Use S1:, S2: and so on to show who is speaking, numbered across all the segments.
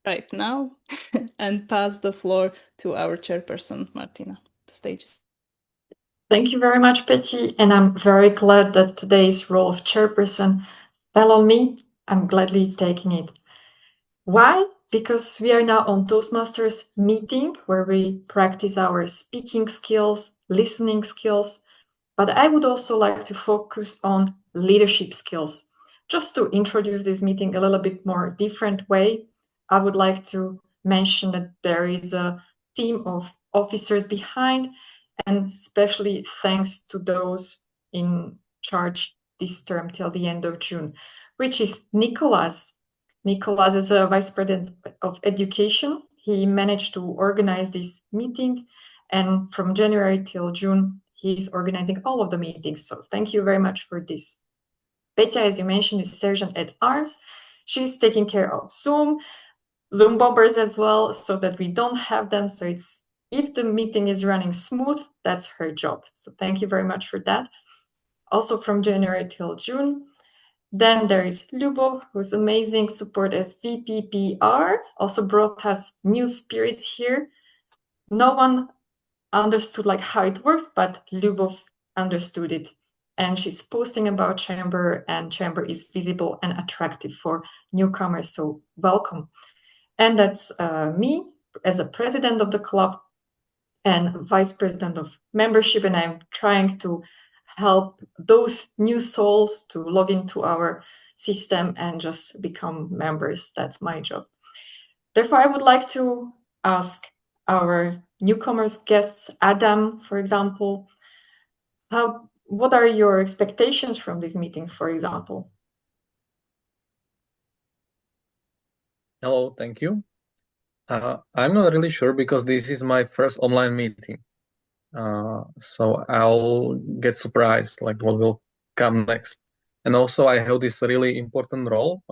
S1: right now and pass the floor to our chairperson, Martina. The stage is.
S2: Thank you very much, Betty, and I'm very glad that today's role of chairperson fell on me. I'm gladly taking it. Why? Because we are now on Toastmasters meeting where we practice our speaking skills, listening skills, but I would also like to focus on leadership skills. Just to introduce this meeting a little bit more different way, I would like to mention that there is a team of officers behind, and especially thanks to those in charge this term till the end of June, which is Nicolas. Nicolas is a vice president of education. He managed to organize this meeting, and from January till June, he's organizing all of the meetings. So thank you very much for this. Petya, as you mentioned, is Sergeant at Arms. She's taking care of Zoom bombers as well, so that we don't have them. So it's if the meeting is running smooth, that's her job. So thank you very much for that. Also from January till June. Then there is Lubo, who's amazing support as VPPR, also brought us new spirits here. No one understood like how it works, but Lubov understood it. And she's posting about Chamber, and Chamber is visible and attractive for newcomers, so welcome. And that's me as a president of the club and vice president of membership, and I'm trying to help those new souls to log into our system and just become members. That's my job. Therefore, I would like to ask our newcomers guests, Adam, for example, what are your expectations from this meeting, for example?
S3: Hello, thank you. I'm not really sure because this is my first online meeting. So I'll get surprised like what will come next. And also I have this really important role,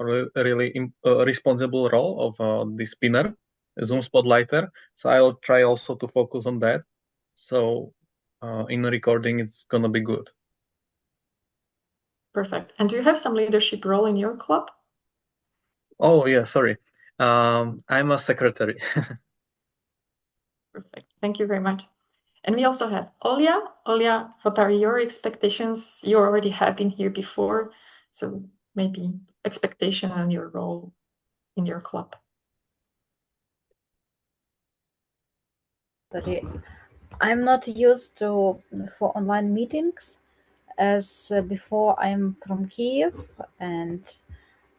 S3: responsible role of the spinner, Zoom Spotlighter. So I'll try also to focus on that. So in recording, it's gonna be good.
S2: Perfect. And do you have some leadership role in your club?
S3: Oh yeah, sorry. I'm a secretary.
S2: Perfect. Thank you very much. And we also have Olya. Olya, what are your expectations? You already have been here before, so maybe expectation on your role in your club.
S4: Sorry, I'm not used to for online meetings, as before I'm from Kiev and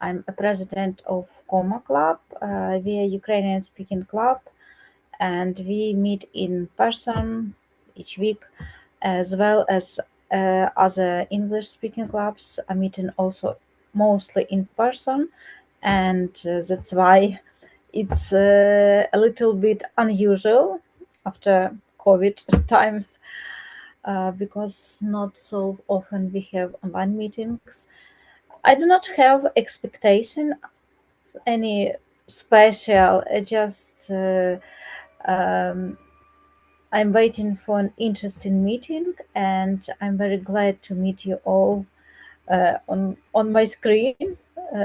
S4: I'm a president of Koma Club. We are Ukrainian speaking club, and we meet in person each week, as well as other English speaking clubs are meeting also mostly in person, and that's why it's a little bit unusual after COVID times, because not so often we have online meetings. I do not have expectation any special, just um, I'm waiting for an interesting meeting, and I'm very glad to meet you all on my screen,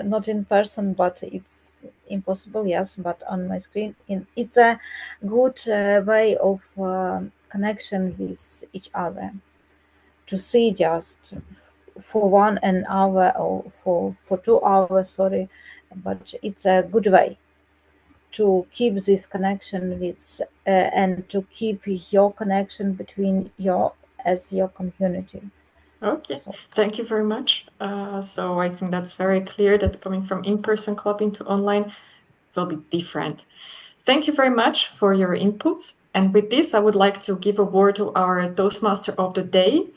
S4: not in person, but it's impossible, yes, but on my screen. It's a good way of connection with each other, to see just for 1 hour or for 2 hours, sorry, but it's a good way to keep this connection with and to keep your connection between your as your community.
S2: Okay, thank you very much. So I think that's very clear that coming from in-person club into online will be different. Thank you very much for your inputs. And with this, I would like to give a word to our Toastmaster of the day.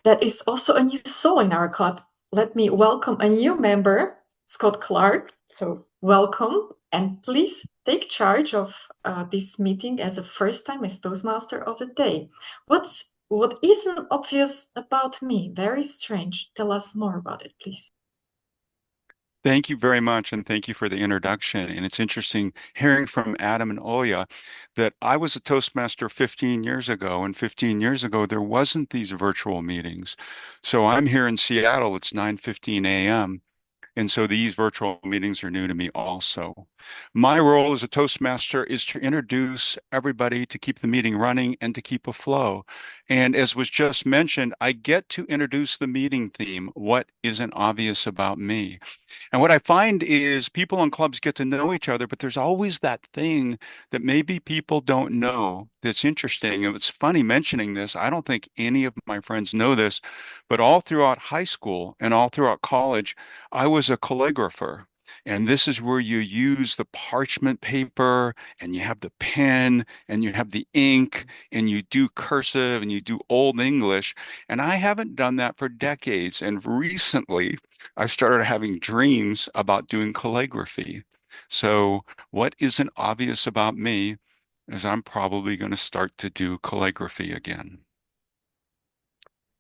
S2: That is also a new soul in our club. Let me welcome a new member, Scott Clark. So welcome, and please take charge of this meeting as a first time as Toastmaster of the day. What isn't obvious about me? Very strange. Tell us more about it, please.
S5: Thank you very much, and thank you for the introduction. And it's interesting hearing from Adam and Olya that I was a Toastmaster 15 years ago, and 15 years ago there wasn't these virtual meetings. So I'm here in Seattle. It's 9:15 a.m. And so these virtual meetings are new to me also. My role as a Toastmaster is to introduce everybody to keep the meeting running and to keep a flow. And as was just mentioned, I get to introduce the meeting theme, what isn't obvious about me. And what I find is people in clubs get to know each other, but there's always that thing that maybe people don't know that's interesting. And it's funny mentioning this. I don't think any of my friends know this, but all throughout high school and all throughout college, I was a calligrapher. And this is where you use the parchment paper and you have the pen and you have the ink and you do cursive and you do Old English. And I haven't done that for decades. And recently, I started having dreams about doing calligraphy. So, what isn't obvious about me is I'm probably going to start to do calligraphy again.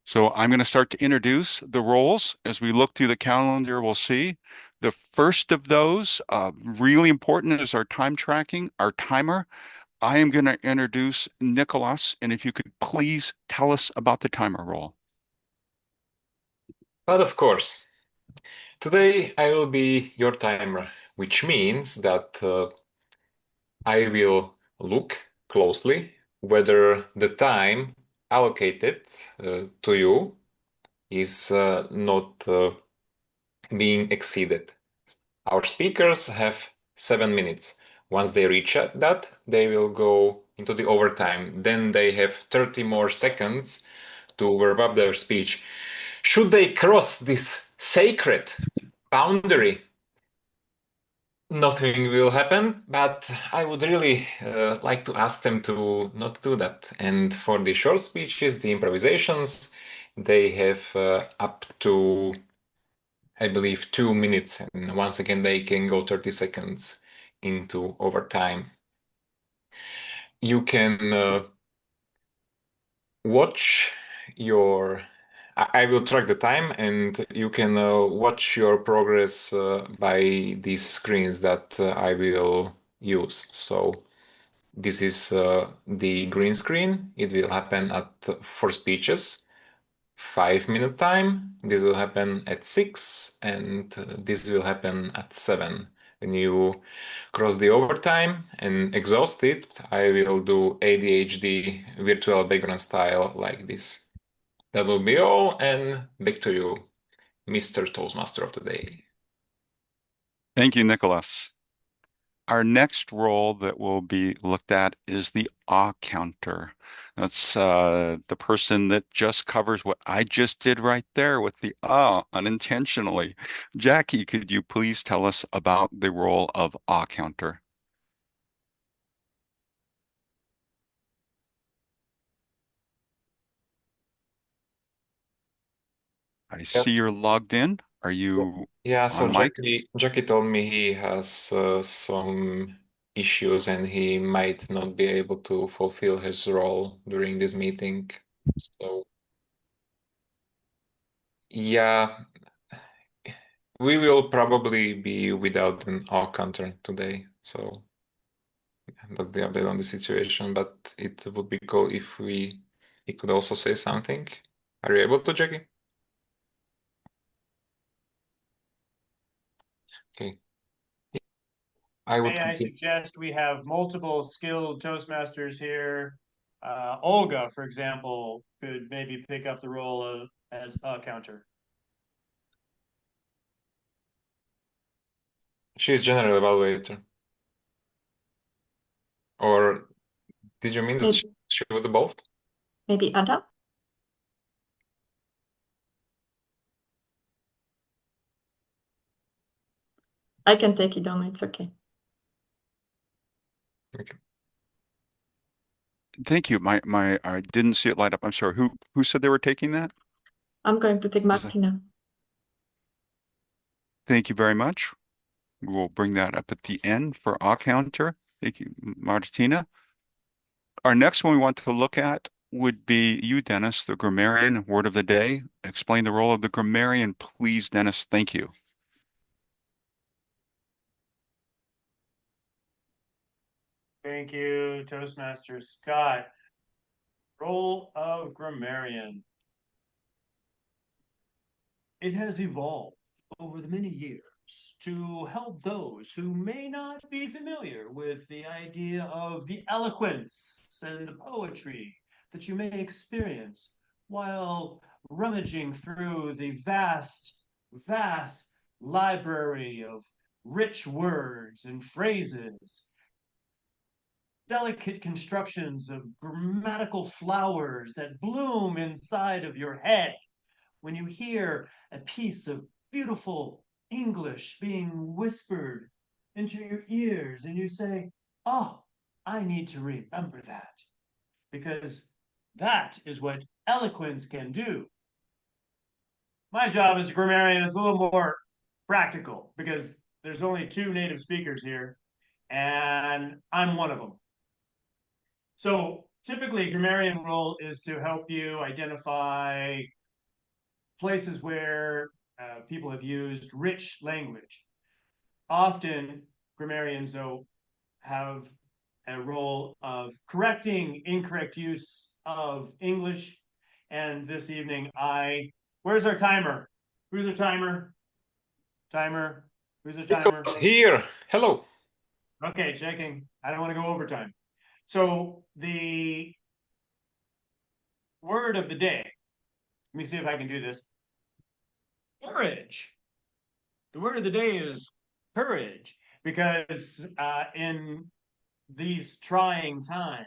S5: So, I'm going to start to introduce the roles. As we look through the calendar, we'll see. The first of those, really important, is our time tracking, our timer. I am going to introduce Nicholas, and if you could please tell us about the timer role.
S6: But of course, today I will be your timer, which means that I will look closely whether the time allocated to you is not being exceeded. Our speakers have 7 minutes. Once they reach that, they will go into the overtime. Then they have 30 more seconds to wrap up their speech. Should they cross this sacred boundary, nothing will happen, but I would really like to ask them to not do that. And for the short speeches, the improvisations, they have up to, I believe, 2 minutes. And once again, they can go 30 seconds into overtime. You can watch your I will track the time, and you can watch your progress by these screens that I will use. So this is the green screen. It will happen for speeches, 5 minute time. This will happen at 6, and this will happen at 7. When you cross the overtime and exhaust it, I will do ADHD virtual background style like this. That will be all, and back to you, Mr. Toastmaster of the Day.
S5: Thank you, Nicholas. Our next role that will be looked at is the ah counter. That's the person that just covers what I just did right there with the ah unintentionally. Jackie, could you please tell us about the role of ah counter? I see you're logged in. Are you
S6: Yeah, so
S5: on mic?
S6: Jackie told me he has some issues and he might not be able to fulfill his role during this meeting. So yeah, we will probably be without an all counter today. So that's the update on the situation, but it would be cool if he could also say something. Are you able to, Jackie? Okay. I would
S7: May I suggest we have multiple skilled Toastmasters here? Olga, for example, could maybe pick up the role of as a counter.
S6: She's general evaluator. Or did you mean that she would do both?
S2: Maybe Adam? I can take it on, it's okay.
S6: Okay.
S5: Thank you. I didn't see it light up. I'm sorry. Who said they were taking that?
S2: I'm going to take Martina.
S5: Thank you very much. We will bring that up at the end for ah counter. Thank you, Martina. Our next one we want to look at would be you, Dennis, the grammarian, word of the day. Explain the role of the grammarian, please, Dennis. Thank you.
S7: Thank you, Toastmaster Scott. Role of grammarian. It has evolved over the many years to help those who may not be familiar with the idea of the eloquence and the poetry that you may experience while rummaging through the vast library of rich words and phrases, delicate constructions of grammatical flowers that bloom inside of your head when you hear a piece of beautiful English being whispered into your ears and you say, oh, I need to remember that, because that is what eloquence can do. My job as a grammarian is a little more practical because there's only 2 native speakers here, and I'm one of them. So typically, a grammarian role is to help you identify places where people have used rich language. Often, grammarians, though, have a role of correcting incorrect use of English. And this evening, where's our timer? Who's our timer? Timer. Who's our timer?
S6: Here. Hello.
S7: Okay, checking. I don't want to go overtime. So the word of the day, let me see if I can do this. Courage. The word of the day is courage, because in these trying times,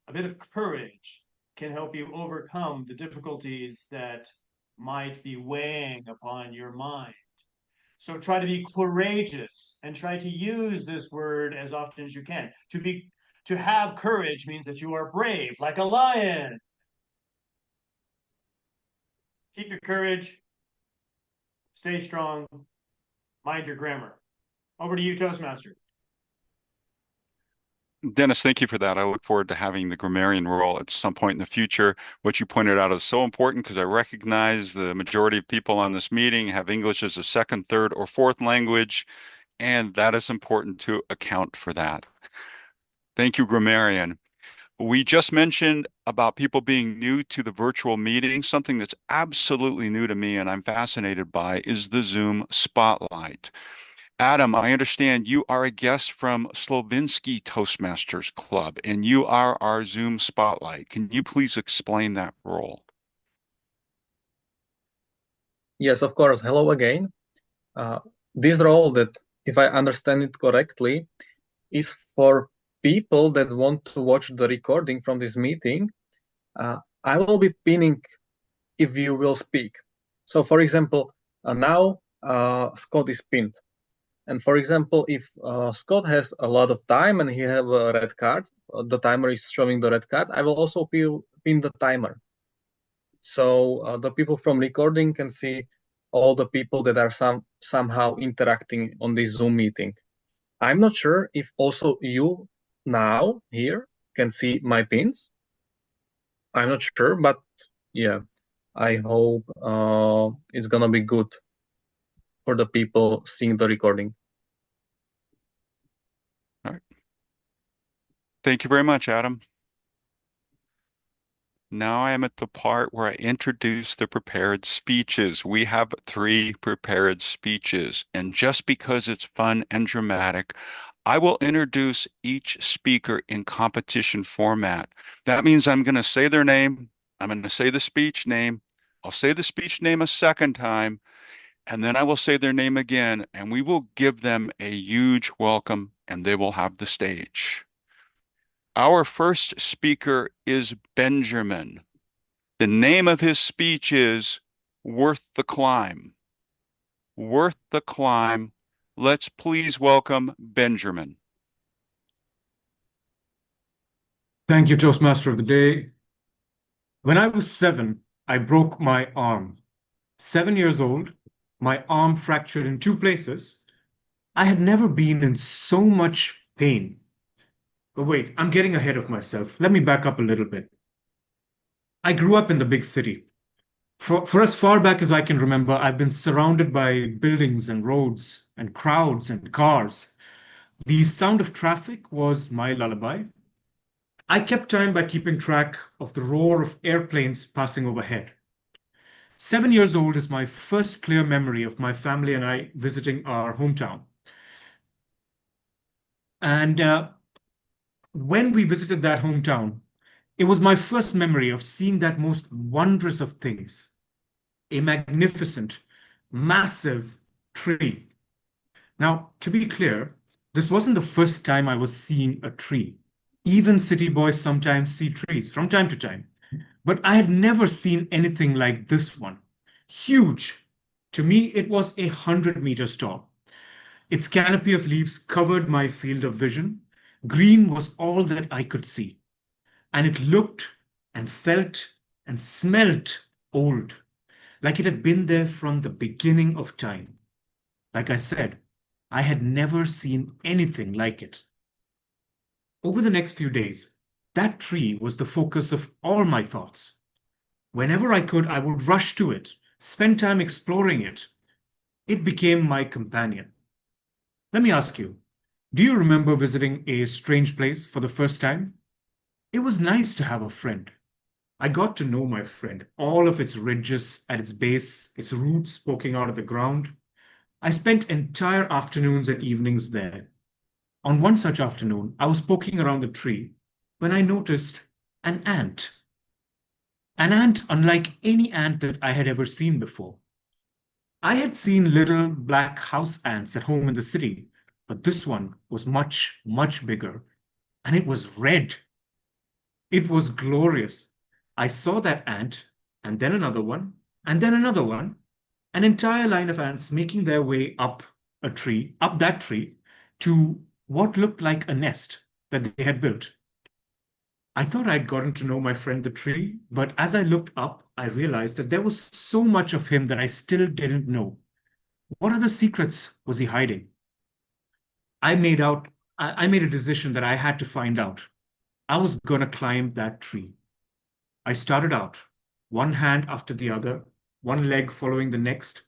S7: a bit of courage can help you overcome the difficulties that might be weighing upon your mind. So try to be courageous and try to use this word as often as you can. To have courage means that you are brave, like a lion. Keep your courage, stay strong, mind your grammar. Over to you, Toastmaster.
S5: Dennis, thank you for that. I look forward to having the grammarian role at some point in the future. What you pointed out is so important because I recognize the majority of people on this meeting have English as a second, third, or fourth language, and that is important to account for that. Thank you, grammarian. We just mentioned about people being new to the virtual meeting. Something that's absolutely new to me and I'm fascinated by is the Zoom Spotlight. Adam, I understand you are a guest from Slovinsky Toastmasters Club, and you are our Zoom Spotlight. Can you please explain that role?
S3: Yes, of course. Hello again. This role, that, if I understand it correctly, is for people that want to watch the recording from this meeting. I will be pinning if you will speak. So, for example, now Scott is pinned. And for example, if Scott has a lot of time and he have a red card, the timer is showing the red card, I will also pin the timer. So the people from recording can see all the people that are somehow interacting on this Zoom meeting. I'm not sure if also you now here can see my pins. I'm not sure, but yeah, I hope it's gonna be good for the people seeing the recording.
S5: All right. Thank you very much, Adam. Now I am at the part where I introduce the prepared speeches. We have 3 prepared speeches, and just because it's fun and dramatic, I will introduce each speaker in competition format. That means I'm going to say their name, I'm going to say the speech name, I'll say the speech name a second time, and then I will say their name again, and we will give them a huge welcome, and they will have the stage. Our first speaker is Benjamin. The name of his speech is Worth the Climb. Worth the Climb. Let's please welcome Benjamin.
S8: Thank you, Toastmaster of the Day. When I was 7, I broke my arm. 7 years old, my arm fractured in 2 places. I had never been in so much pain. But wait, I'm getting ahead of myself. Let me back up a little bit. I grew up in the big city. For as far back as I can remember, I've been surrounded by buildings and roads and crowds and cars. The sound of traffic was my lullaby. I kept time by keeping track of the roar of airplanes passing overhead. 7 years old is my first clear memory of my family and I visiting our hometown. And when we visited that hometown, it was my first memory of seeing that most wondrous of things, a magnificent, massive tree. Now, to be clear, this wasn't the first time I was seeing a tree. Even city boys sometimes see trees from time to time. But I had never seen anything like this one. Huge. To me, it was 100 meters tall. Its canopy of leaves covered my field of vision. Green was all that I could see. And it looked and felt and smelt old, like it had been there from the beginning of time. Like I said, I had never seen anything like it. Over the next few days, that tree was the focus of all my thoughts. Whenever I could, I would rush to it, spend time exploring it. It became my companion. Let me ask you, do you remember visiting a strange place for the first time? It was nice to have a friend. I got to know my friend, all of its ridges at its base, its roots poking out of the ground. I spent entire afternoons and evenings there. On one such afternoon, I was poking around the tree when I noticed an ant. An ant unlike any ant that I had ever seen before. I had seen little black house ants at home in the city, but this one was much, much bigger, and it was red. It was glorious. I saw that ant, and then another one, and then another one, an entire line of ants making their way up a tree, up that tree, to what looked like a nest that they had built. I thought I'd gotten to know my friend the tree, but as I looked up, I realized that there was so much of him that I still didn't know. What other secrets was he hiding? I made out I made a decision that I had to find out. I was gonna climb that tree. I started out, one hand after the other, one leg following the next,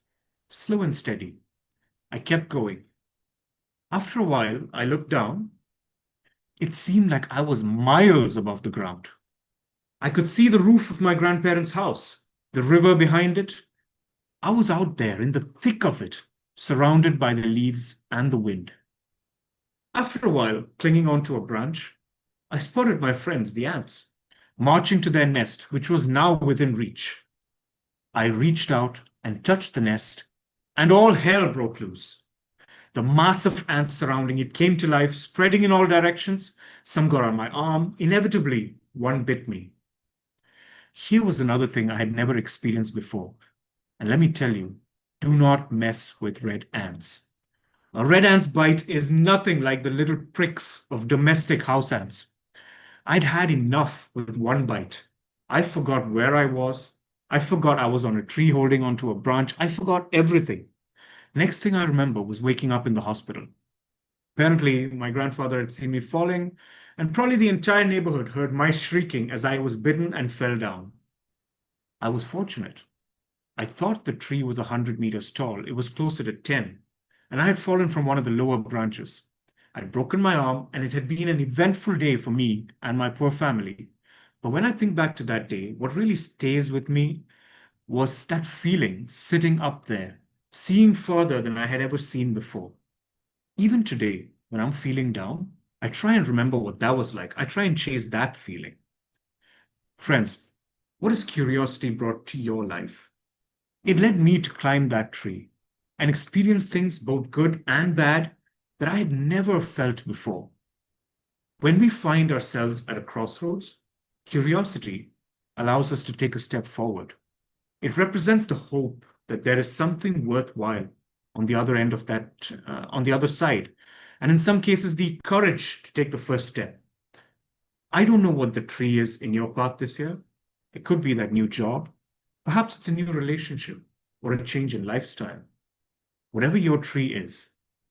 S8: slow and steady. I kept going. After a while, I looked down. It seemed like I was miles above the ground. I could see the roof of my grandparents' house, the river behind it. I was out there in the thick of it, surrounded by the leaves and the wind. After a while, clinging onto a branch, I spotted my friends, the ants, marching to their nest, which was now within reach. I reached out and touched the nest, and all hell broke loose. The mass of ants surrounding it came to life, spreading in all directions. Some got on my arm. Inevitably, one bit me. Here was another thing I had never experienced before. And let me tell you, do not mess with red ants. A red ant's bite is nothing like the little pricks of domestic house ants. I'd had enough with one bite. I forgot where I was. I forgot I was on a tree holding onto a branch. I forgot everything. Next thing I remember was waking up in the hospital. Apparently, my grandfather had seen me falling, and probably the entire neighborhood heard my shrieking as I was bitten and fell down. I was fortunate. I thought the tree was 100 meters tall. It was closer to 10, and I had fallen from one of the lower branches. I'd broken my arm, and it had been an eventful day for me and my poor family. But when I think back to that day, what really stays with me was that feeling sitting up there, seeing further than I had ever seen before. Even today, when I'm feeling down, I try and remember what that was like. I try and chase that feeling. Friends, what has curiosity brought to your life? It led me to climb that tree and experience things both good and bad that I had never felt before. When we find ourselves at a crossroads, curiosity allows us to take a step forward. It represents the hope that there is something worthwhile on the other end of that, on the other side, and in some cases, the courage to take the first step. I don't know what the tree is in your path this year. It could be that new job. Perhaps it's a new relationship or a change in lifestyle. Whatever your tree is,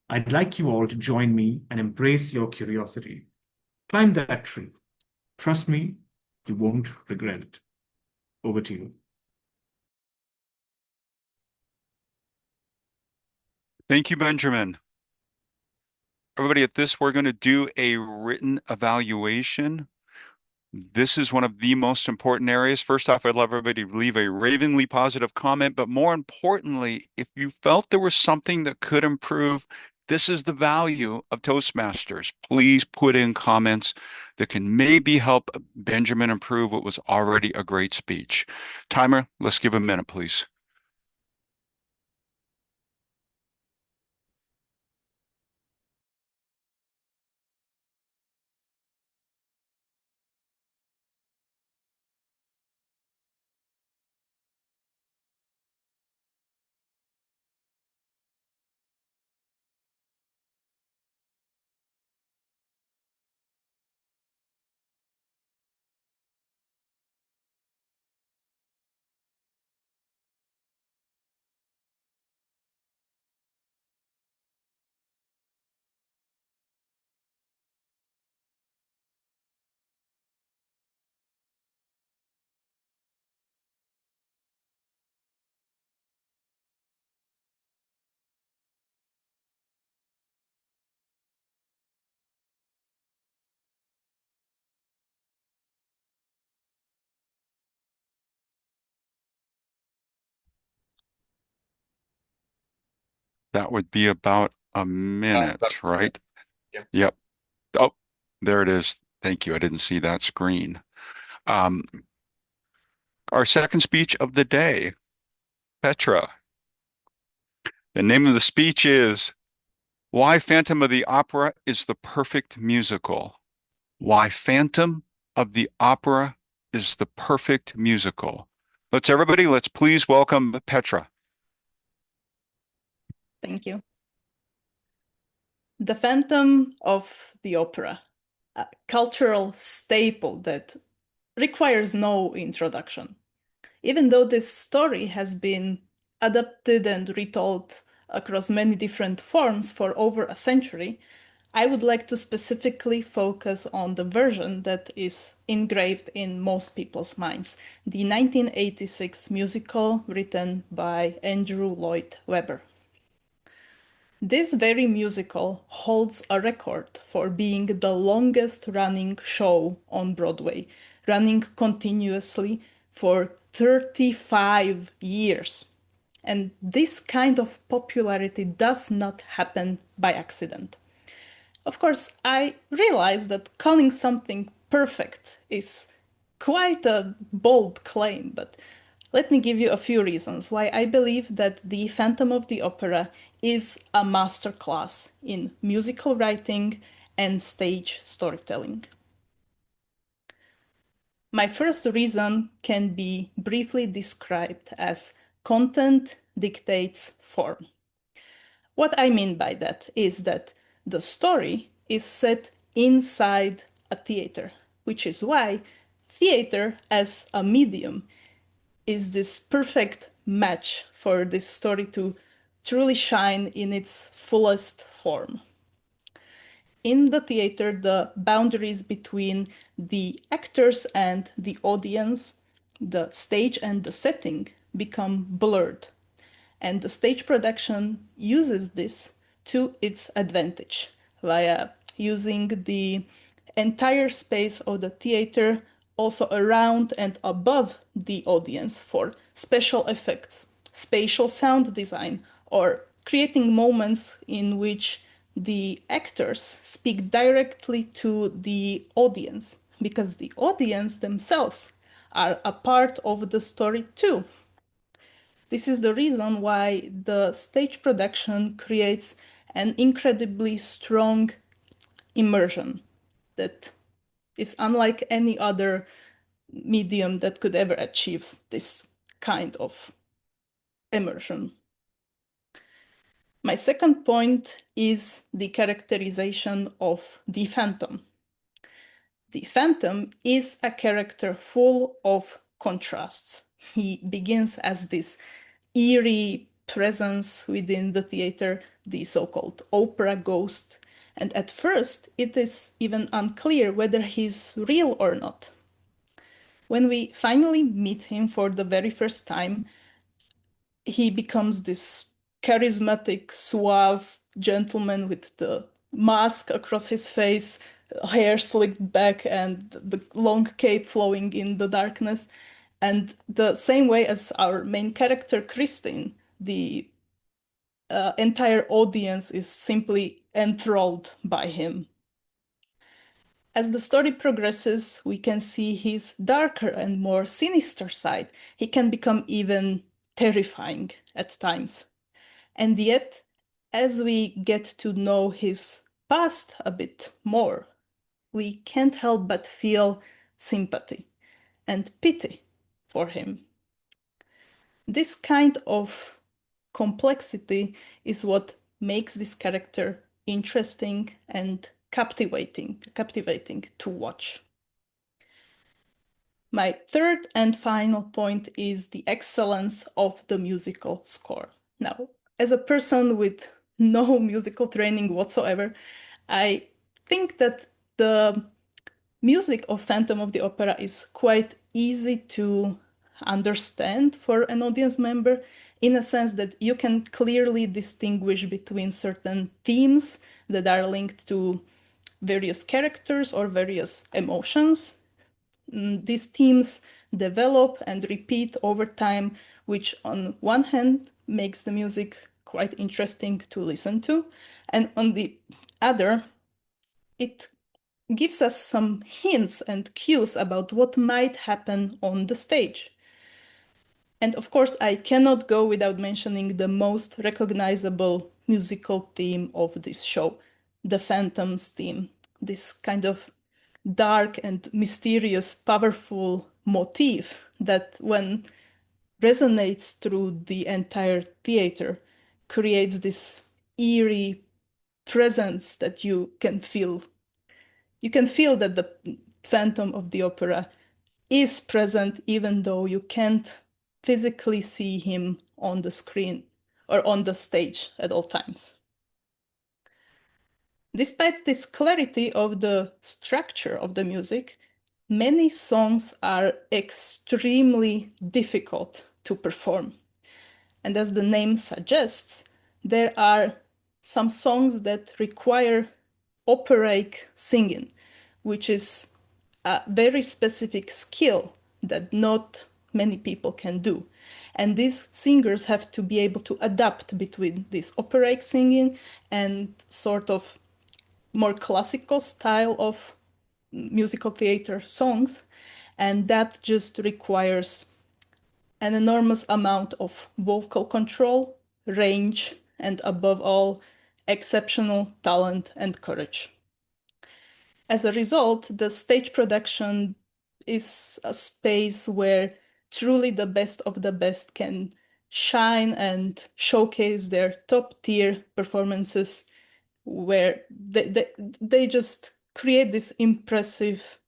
S8: I'd like you all to join me and embrace your curiosity. Climb that tree. Trust me, you won't regret it. Over to you.
S5: Thank you, Benjamin. Everybody, at this, we're going to do a written evaluation. This is one of the most important areas. First off, I'd love everybody to leave a ravingly positive comment, but more importantly, if you felt there was something that could improve, this is the value of Toastmasters. Please put in comments that can maybe help Benjamin improve what was already a great speech. Timer, let's give a minute, please. That would be about a minute, right?
S6: Yeah.
S5: Yep. Oh, there it is. Thank you. I didn't see that screen. Um, our second speech of the day, Petra. The name of the speech is Why Phantom of the Opera is the Perfect Musical. Why Phantom of the Opera is the Perfect Musical. Let's please welcome Petra.
S1: Thank you. The Phantom of the Opera, a cultural staple that requires no introduction. Even though this story has been adapted and retold across many different forms for over a century, I would like to specifically focus on the version that is engraved in most people's minds, the 1986 musical written by Andrew Lloyd Webber. This very musical holds a record for being the longest running show on Broadway, running continuously for 35 years. And this kind of popularity does not happen by accident. Of course, I realize that calling something perfect is quite a bold claim, but let me give you a few reasons why I believe that The Phantom of the Opera is a masterclass in musical writing and stage storytelling. My first reason can be briefly described as content dictates form. What I mean by that is that the story is set inside a theater, which is why theater as a medium is this perfect match for this story to truly shine in its fullest form. In the theater, the boundaries between the actors and the audience, the stage and the setting, become blurred. And the stage production uses this to its advantage via using the entire space of the theater also around and above the audience for special effects, spatial sound design, or creating moments in which the actors speak directly to the audience, because the audience themselves are a part of the story too. This is the reason why the stage production creates an incredibly strong immersion that is unlike any other medium that could ever achieve this kind of immersion. My second point is the characterization of the Phantom. The Phantom is a character full of contrasts. He begins as this eerie presence within the theater, the so-called opera ghost, and at first it is even unclear whether he's real or not. When we finally meet him for the very first time, he becomes this charismatic, suave gentleman with the mask across his face, hair slicked back and the long cape flowing in the darkness. And the same way as our main character, Christine, the entire audience is simply enthralled by him. As the story progresses, we can see his darker and more sinister side. He can become even terrifying at times. And yet, as we get to know his past a bit more, we can't help but feel sympathy and pity for him. This kind of complexity is what makes this character interesting and captivating to watch. My third and final point is the excellence of the musical score. Now, as a person with no musical training whatsoever, I think that the music of Phantom of the Opera is quite easy to understand for an audience member, in a sense that you can clearly distinguish between certain themes that are linked to various characters or various emotions. These themes develop and repeat over time, which on one hand makes the music quite interesting to listen to, and on the other, it gives us some hints and cues about what might happen on the stage. And of course, I cannot go without mentioning the most recognizable musical theme of this show, the Phantom's theme. This kind of dark and mysterious, powerful motif that, when resonates through the entire theater, creates this eerie presence that you can feel. You can feel that the Phantom of the Opera is present even though you can't physically see him on the screen or on the stage at all times. Despite this clarity of the structure of the music, many songs are extremely difficult to perform. And as the name suggests, there are some songs that require operatic singing, which is a very specific skill that not many people can do. And these singers have to be able to adapt between this operatic singing and sort of more classical style of musical theater songs. And that just requires an enormous amount of vocal control, range, and above all, exceptional talent and courage. As a result, the stage production is a space where truly the best of the best can shine and showcase their top tier performances, where they just create this impressive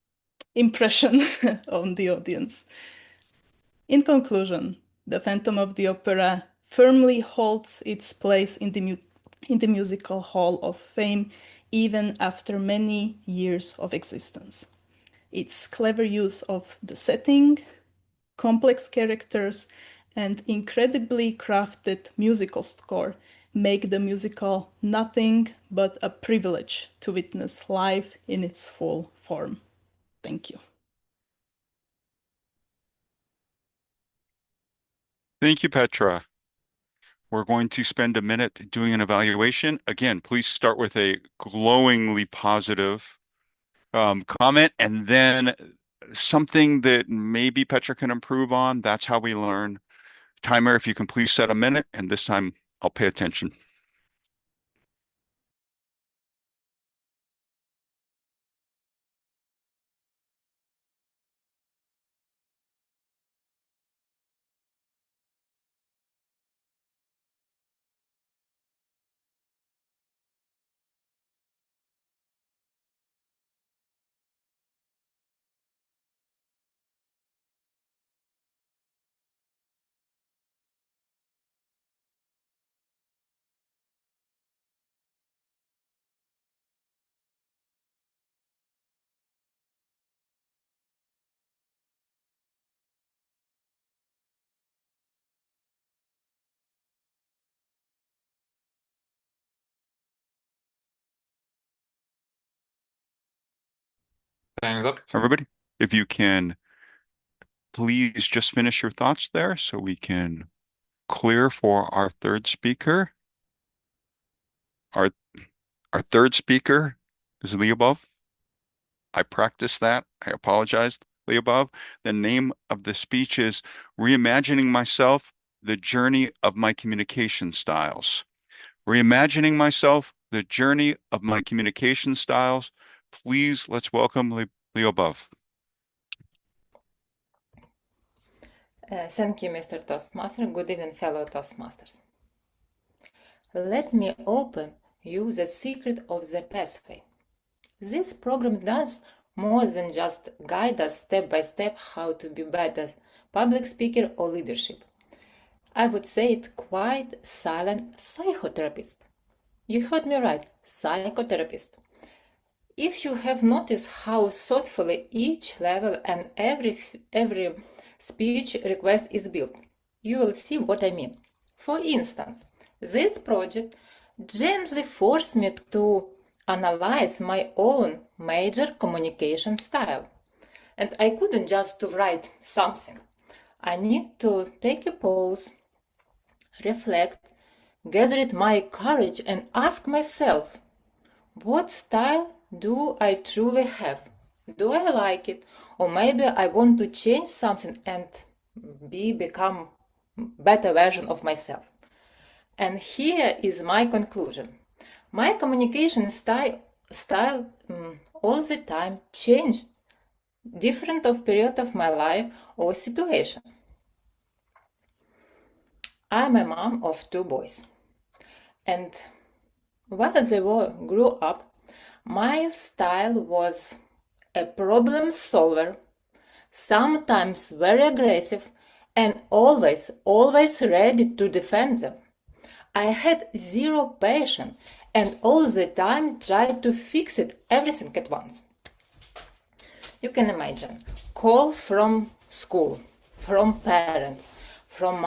S1: impression on the audience. In conclusion, the Phantom of the Opera firmly holds its place in the Musical Hall of Fame even after many years of existence. Its clever use of the setting, complex characters, and incredibly crafted musical score make the musical nothing but a privilege to witness live in its full form. Thank you.
S5: Thank you, Petra. We're going to spend a minute doing an evaluation. Again, please start with a glowingly positive comment and then something that maybe Petra can improve on. That's how we learn. Timer, if you can please set a minute, and this time I'll pay attention.
S6: Time's up.
S5: Everybody, if you can please just finish your thoughts there so we can clear for our third speaker. Our third speaker is Lyubov. I practiced that. I apologize, Lyubov. The name of the speech is Reimagining Myself, the Journey of My Communication Styles. Reimagining Myself, the Journey of My Communication Styles. Please, let's welcome Lyubov.
S9: Thank you, Mr. Toastmaster. Good evening, fellow Toastmasters. Let me open you the secret of the pathway. This program does more than just guide us step by step how to be better public speaker or leadership. I would say it quite silent psychotherapist. You heard me right, psychotherapist. If you have noticed how thoughtfully each level and every speech request is built, you will see what I mean. For instance, this project gently forced me to analyze my own major communication style. And I couldn't just to write something. I need to take a pause, reflect, gather my courage and ask myself, what style do I truly have? Do I like it? Or maybe I want to change something and become better version of myself. And here is my conclusion. My communication style all the time changed, different of period of my life or situation. I'm a mom of 2 boys. And while they grew up, my style was a problem solver, sometimes very aggressive, and always ready to defend them. I had zero patience and all the time tried to fix everything at once. You can imagine, call from school, from parents, from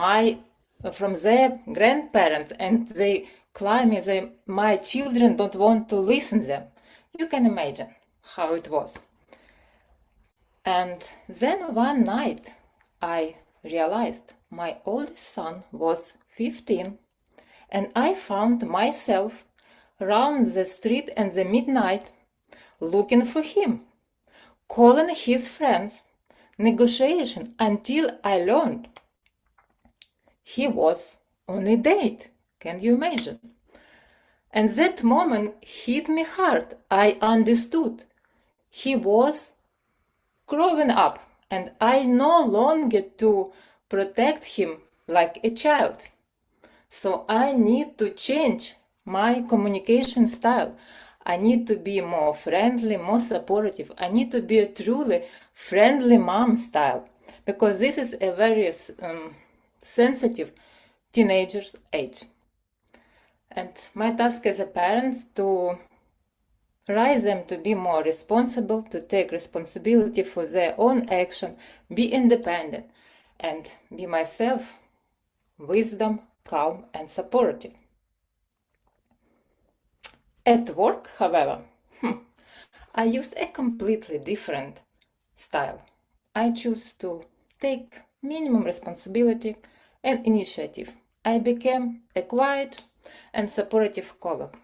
S9: their grandparents, and they claim my children don't want to listen to them. You can imagine how it was. And then one night I realized my oldest son was 15 and I found myself around the street in the midnight looking for him, calling his friends, negotiation until I learned he was on a date. Can you imagine? And that moment hit me hard. I understood. He was growing up and I no longer to protect him like a child. So I need to change my communication style. I need to be more friendly, more supportive. I need to be a truly friendly mom style because this is a very sensitive teenager's age. And my task as a parent to raise them to be more responsible, to take responsibility for their own action, be independent, and be myself, wisdom, calm, and supportive. At work, however, I used a completely different style. I choose to take minimum responsibility and initiative. I became a quiet and supportive colleague.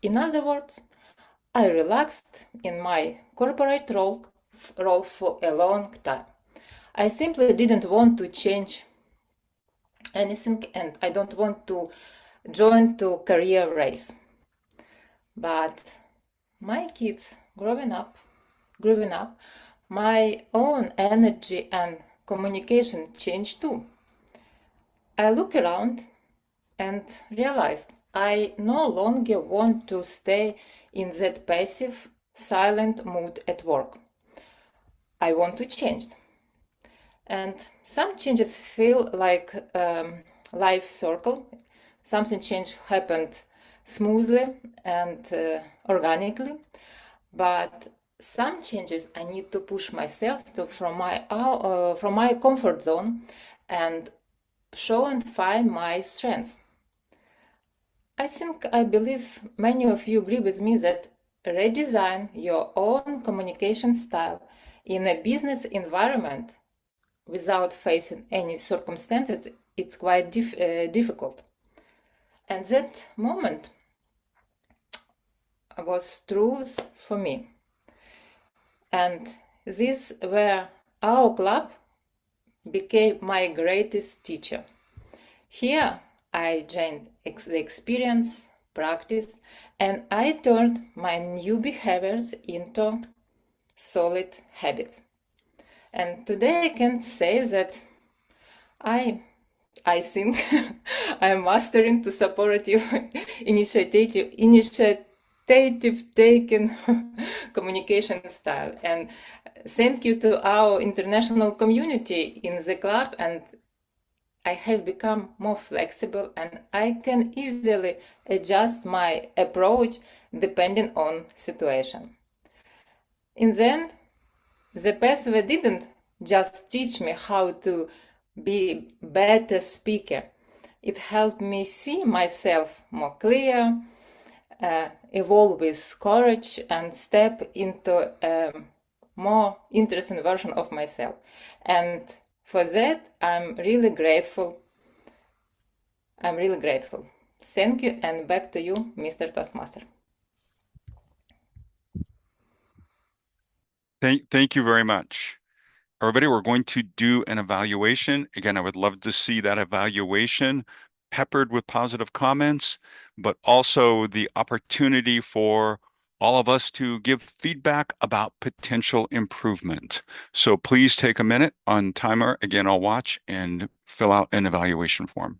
S9: In other words, I relaxed in my corporate role for a long time. I simply didn't want to change anything and I don't want to join to career race. But my kids growing up, my own energy and communication changed too. I look around and realized I no longer want to stay in that passive, silent mood at work. I want to change. And some changes feel like life circle. Something change happened smoothly and organically, but some changes I need to push myself from my comfort zone and show and find my strengths. I believe many of you agree with me that redesign your own communication style in a business environment without facing any circumstances, it's quite difficult. And that moment was truth for me. And this where our club became my greatest teacher. Here I gained the experience, practice, and I turned my new behaviors into solid habits. And today I can say that I think I'm mastering to supportive initiative taking communication style. And thank you to our international community in the club, and I have become more flexible and I can easily adjust my approach depending on situation. In the end, the pathway didn't just teach me how to be better speaker. It helped me see myself more clear, evolve with courage, and step into a more interesting version of myself. And for that, I'm really grateful. Thank you, and back to you, Mr. Toastmaster.
S5: Thank you very much. Everybody, we're going to do an evaluation. Again, I would love to see that evaluation peppered with positive comments, but also the opportunity for all of us to give feedback about potential improvement. So please take a minute on timer. Again, I'll watch and fill out an evaluation form.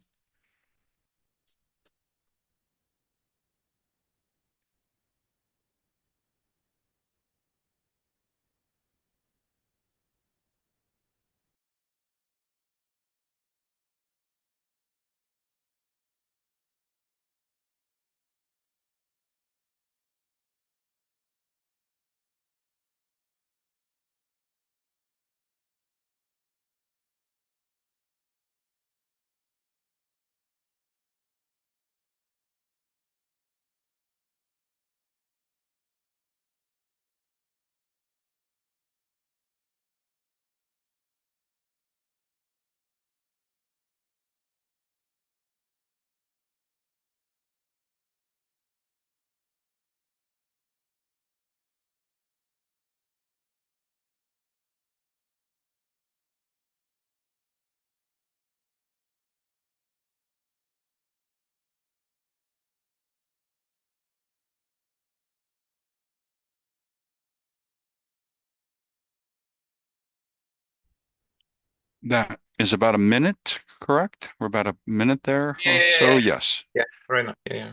S5: That is about a minute, correct? We're about a minute there. So yes.
S6: Yeah, right now. Yeah.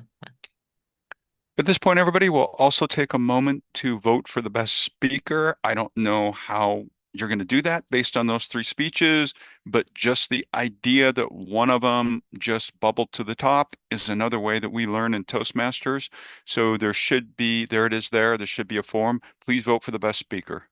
S5: At this point, everybody will also take a moment to vote for the best speaker. I don't know how you're going to do that based on those three speeches, but just the idea that one of them just bubbled to the top is another way that we learn in Toastmasters. So there should be, there it is there should be a form. Please vote for the best speaker.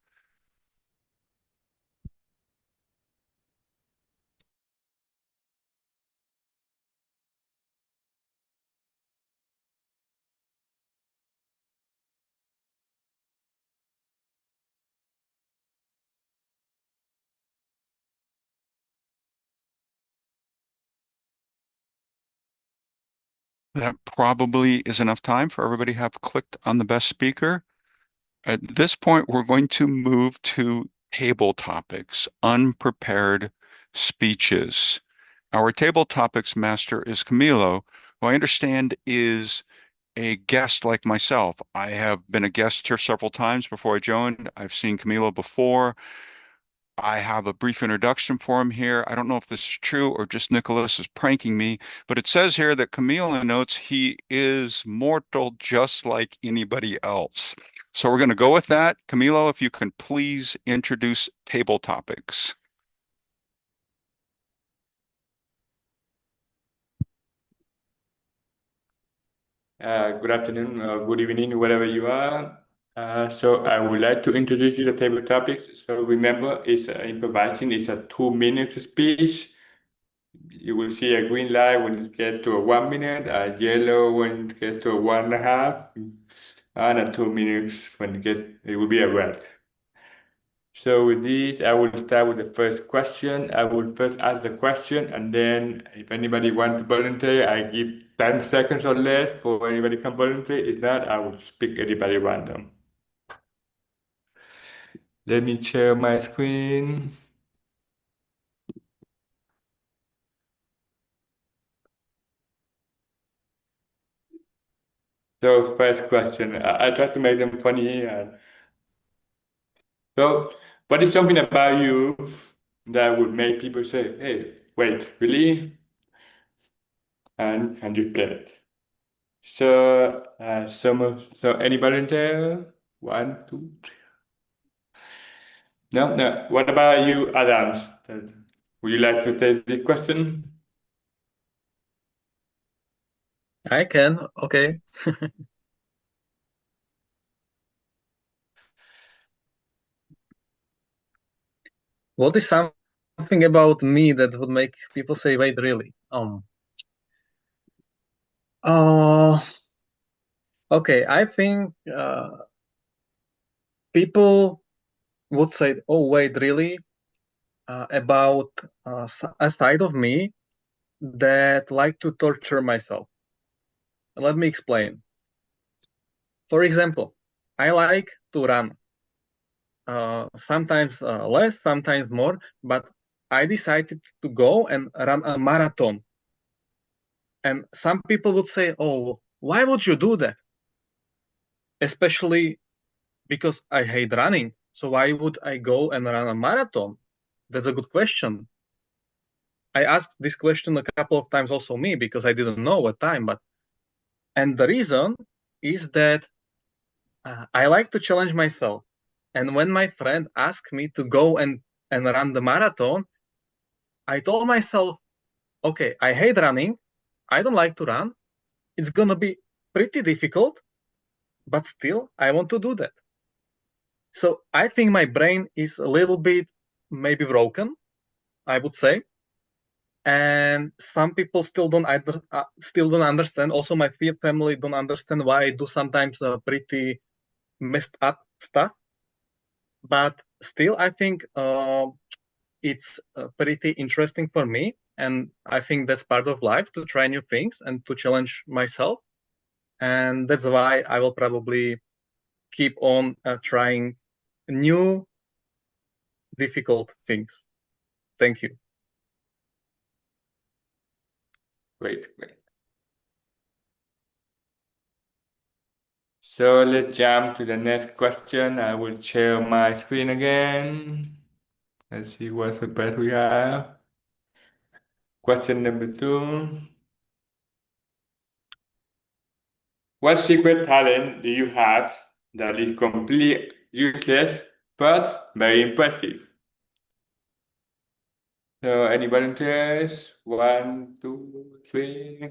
S5: That probably is enough time for everybody to have clicked on the best speaker. At this point, we're going to move to table topics, unprepared speeches. Our table topics master is Camilo, who I understand is a guest like myself. I have been a guest here several times before I joined. I've seen Camilo before. I have a brief introduction for him here. I don't know if this is true or just Nicholas is pranking me, but it says here that Camilo notes he is mortal just like anybody else. So we're going to go with that. Camilo, if you can please introduce table topics.
S10: Good afternoon, good evening, wherever you are. So I would like to introduce you the table topics. So remember, it's improvising. It's a 2 minute speech. You will see a green light when it gets to a 1 minute, a yellow when it gets to a 1.5, Another 2 minutes when it will be a wrap. So with this, I will start with the first question. I will first ask the question, and then if anybody wants to volunteer, I give 10 seconds or less for anybody can volunteer. If not, I will speak anybody random. Let me share my screen. So first question, I try to make them funny. So what is something about you that would make people say, hey, wait, really? And you play it. So, so anybody there? 1, 2, 3. No, no. What about you, Adams? Would you like to take the question?
S3: I can. Okay. What is something about me that would make people say, "Wait, really?" Okay. I think people would say, "Oh, wait, really?" About a side of me that like to torture myself. Let me explain. For example, I like to run. Sometimes less, sometimes more, but I decided to go and run a marathon. And some people would say, "Oh, why would you do that?" Especially because I hate running. So why would I go and run a marathon? That's a good question. I asked this question a couple of times also me because I didn't know at time, and the reason is that I like to challenge myself. And when my friend asked me to go and run the marathon, I told myself, okay, I hate running. I don't like to run. It's going to be pretty difficult, but still, I want to do that. So I think my brain is a little bit maybe broken, I would say. And some people still don't understand. Also, my family don't understand why I do sometimes pretty messed up stuff. But still, I think it's pretty interesting for me. And I think that's part of life, to try new things and to challenge myself. And that's why I will probably keep on trying new, difficult things. Thank you.
S10: Great. So let's jump to the next question. I will share my screen again. Let's see what surprise we have. Question number 2. What secret talent do you have that is completely useless but very impressive? So any volunteers? 1, 2, 3.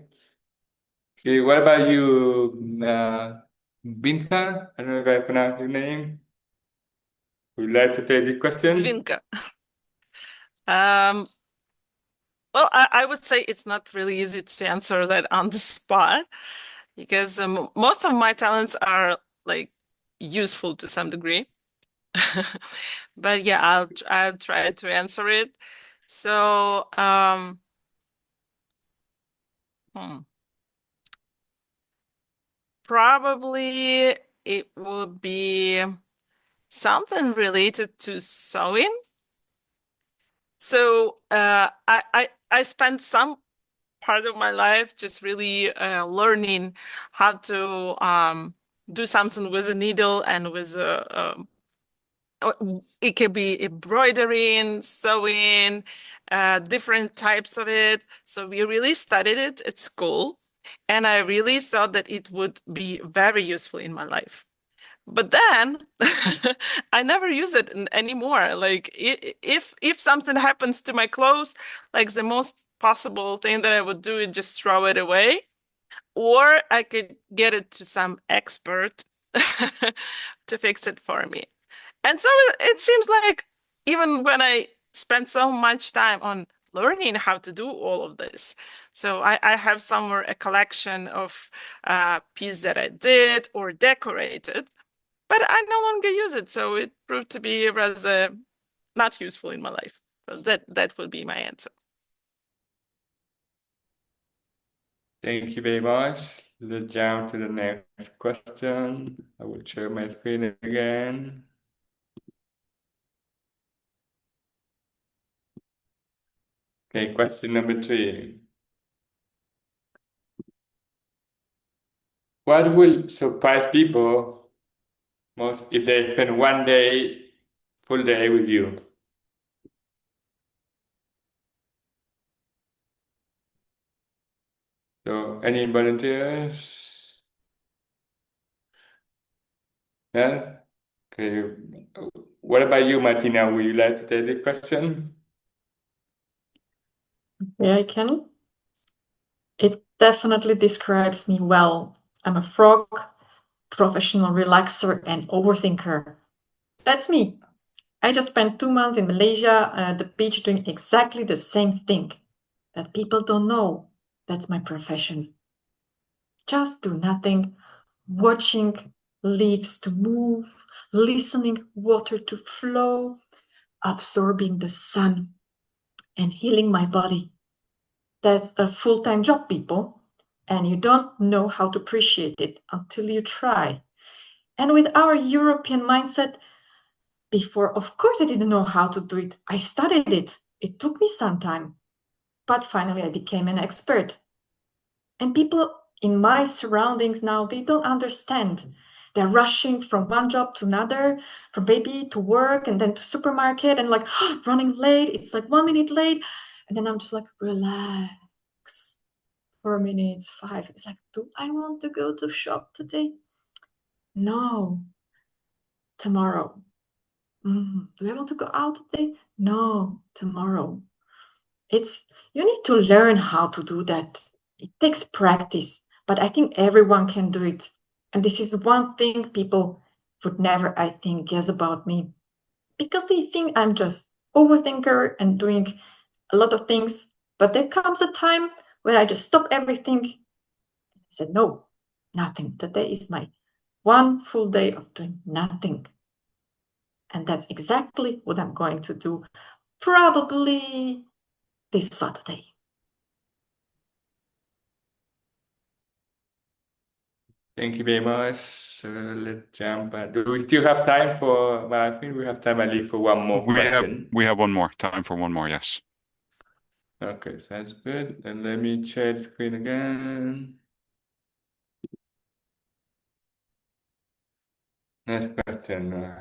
S10: Okay, what about you, Binka? I don't know if I pronounced your name. Would you like to take the question?
S11: Vinka. Well, I would say it's not really easy to answer that on the spot because most of my talents are like useful to some degree. But yeah, I'll try to answer it. So, probably it would be something related to sewing. So, I spent some part of my life just really learning how to do something with a needle and with it could be embroidering, sewing, different types of it. So we really studied it at school, and I really thought that it would be very useful in my life. But then I never use it anymore. Like if something happens to my clothes, like the most possible thing that I would do is just throw it away, or I could get it to some expert to fix it for me. And so it seems like even when I spend so much time on learning how to do all of this. So I have somewhere a collection of pieces that I did or decorated, but I no longer use it. So it proved to be rather not useful in my life. So that would be my answer.
S10: Thank you very much. Let's jump to the next question. I will share my screen again. Okay, question number 3. What will surprise people most if they spend one full day with you? So, any volunteers? Yeah? Okay. What about you, Martina? Would you like to take the question?
S2: Yeah, I can. It definitely describes me well. I'm a frog, professional relaxer, and overthinker. That's me. I just spent 2 months in Malaysia at the beach doing exactly the same thing that people don't know. That's my profession. Just do nothing, watching leaves to move, listening water to flow, absorbing the sun, and healing my body. That's a full-time job, people, and you don't know how to appreciate it until you try. And with our European mindset, before, of course, I didn't know how to do it. I studied it. It took me some time, but finally I became an expert. And people in my surroundings now, they don't understand. They're rushing from one job to another, from baby to work and then to supermarket and like running late. It's like 1 minute late. And then I'm just like, relax. 4 minutes, 5. It's like, do I want to go to shop today? No. Tomorrow. Do I want to go out today? No. Tomorrow. You need to learn how to do that. It takes practice, but I think everyone can do it. And this is one thing people would never, I think, guess about me, because they think I'm just overthinker and doing a lot of things. But there comes a time when I just stop everything. I said, no, nothing. Today is my one full day of doing nothing. And that's exactly what I'm going to do probably this Saturday.
S10: Thank you very much. So let's jump. Do we still have time for? Well, I think we have time at least for one more question.
S5: We have one more time for one more. Yes.
S10: Okay, sounds good. And let me share the screen again. Next question.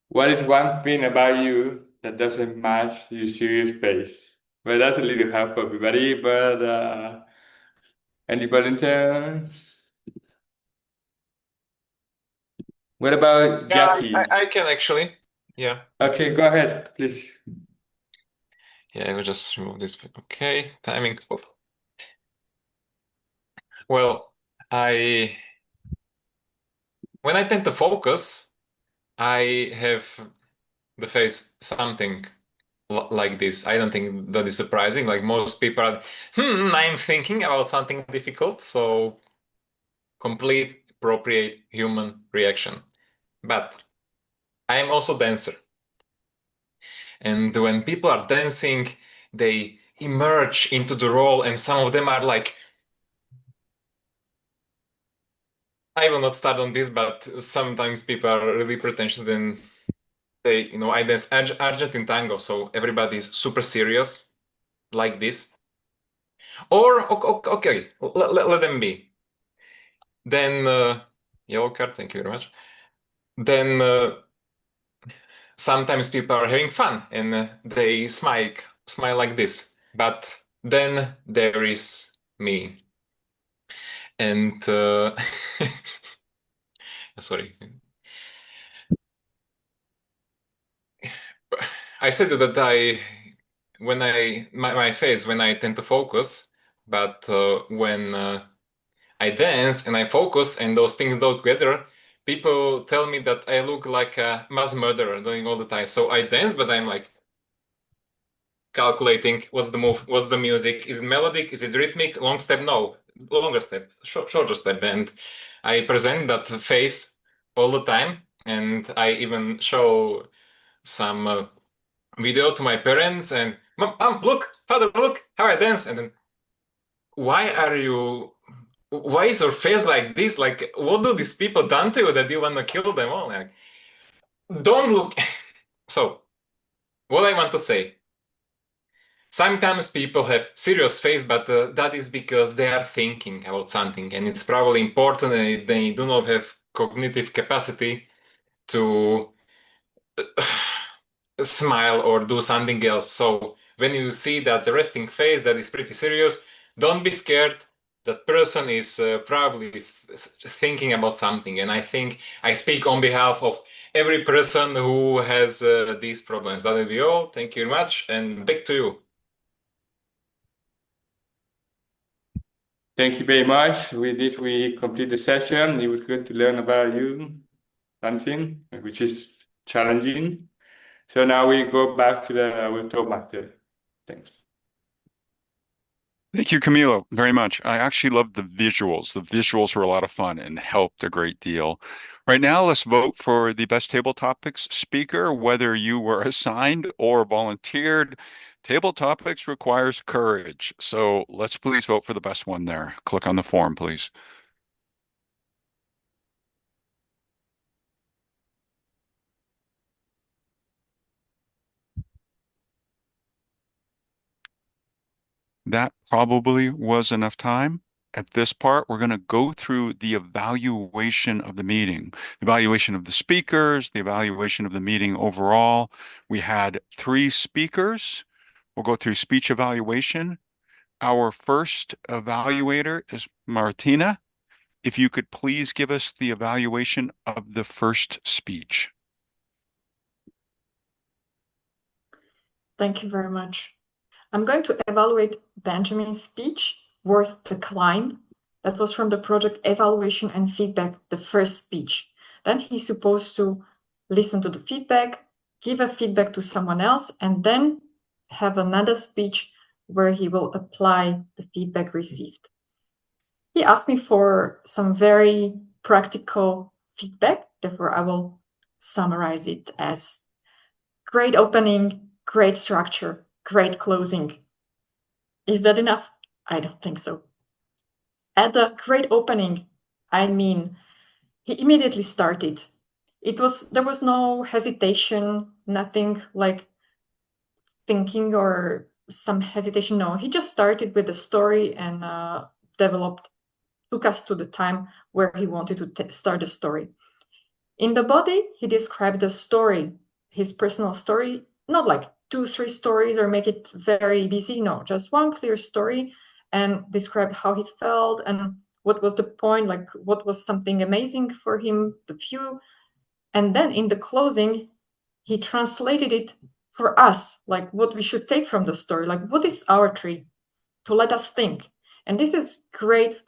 S10: What is one thing about you that doesn't match your serious face? Well, that's a little hard for everybody, but any volunteers? What about Jackie?
S6: I can actually. Yeah.
S10: Okay, go ahead, please.
S6: Yeah, I will just remove this. Okay, timing. Well, when I tend to focus, I have the face something like this. I don't think that is surprising. Like most people are, I'm thinking about something difficult. So complete appropriate human reaction. But I am also dancer. And when people are dancing, they emerge into the role, and some of them are like, I will not start on this, but sometimes people are really pretentious. Then they, I dance Argentine tango, so everybody's super serious, like this. Or okay, let them be. Then yellow card, thank you very much. Then sometimes people are having fun and they smile like this. But then there is me. And sorry. I said that my face when I tend to focus, but when I dance and I focus and those things go together, people tell me that I look like a mass murderer doing all the time. So I dance, but I'm like, calculating what's the move, what's the music, is it melodic, is it rhythmic, long step, no, longer step, shorter step. And I present that phase all the time, and I even show some video to my parents, and Mom, look, Father, look how I dance. And then, why is your face like this? Like, what do these people done to you that you want to kill them all? Like, don't look. So, what I want to say, sometimes people have serious face, but that is because they are thinking about something, and it's probably important, and they do not have cognitive capacity to smile or do something else. So when you see that resting face that is pretty serious, don't be scared. That person is probably thinking about something. And I think I speak on behalf of every person who has these problems. That will be all. Thank you very much. And back to you.
S10: Thank you very much. With this, we complete the session. It was good to learn about you, something which is challenging. So now we go back to the Toastmaster. Thanks.
S5: Thank you, Camilo, very much. I actually loved the visuals. The visuals were a lot of fun and helped a great deal. Right now, let's vote for the best table topics speaker, whether you were assigned or volunteered. Table topics requires courage. So let's please vote for the best one there. Click on the form, please. That probably was enough time. At this part, we're going to go through the evaluation of the meeting, evaluation of the speakers, the evaluation of the meeting overall. We had 3 speakers. We'll go through speech evaluation. Our first evaluator is Martina. If you could please give us the evaluation of the first speech.
S2: Thank you very much. I'm going to evaluate Benjamin's speech, Worth the Climb. That was from the project Evaluation and Feedback, the first speech. Then he's supposed to listen to the feedback, give a feedback to someone else, and then have another speech where he will apply the feedback received. He asked me for some very practical feedback, therefore I will summarize it as great opening, great structure, great closing. Is that enough? I don't think so. At the great opening, I mean, he immediately started. There was no hesitation, nothing like thinking or some hesitation. No, he just started with the story and took us to the time where he wanted to start the story. In the body, he described the story, his personal story, not like 2-3 stories or make it very busy. No, just one clear story, and describe how he felt and what was the point, like what was something amazing for him, the view. And then in the closing, he translated it for us, like what we should take from the story, like what is our tree, to let us think. And this is great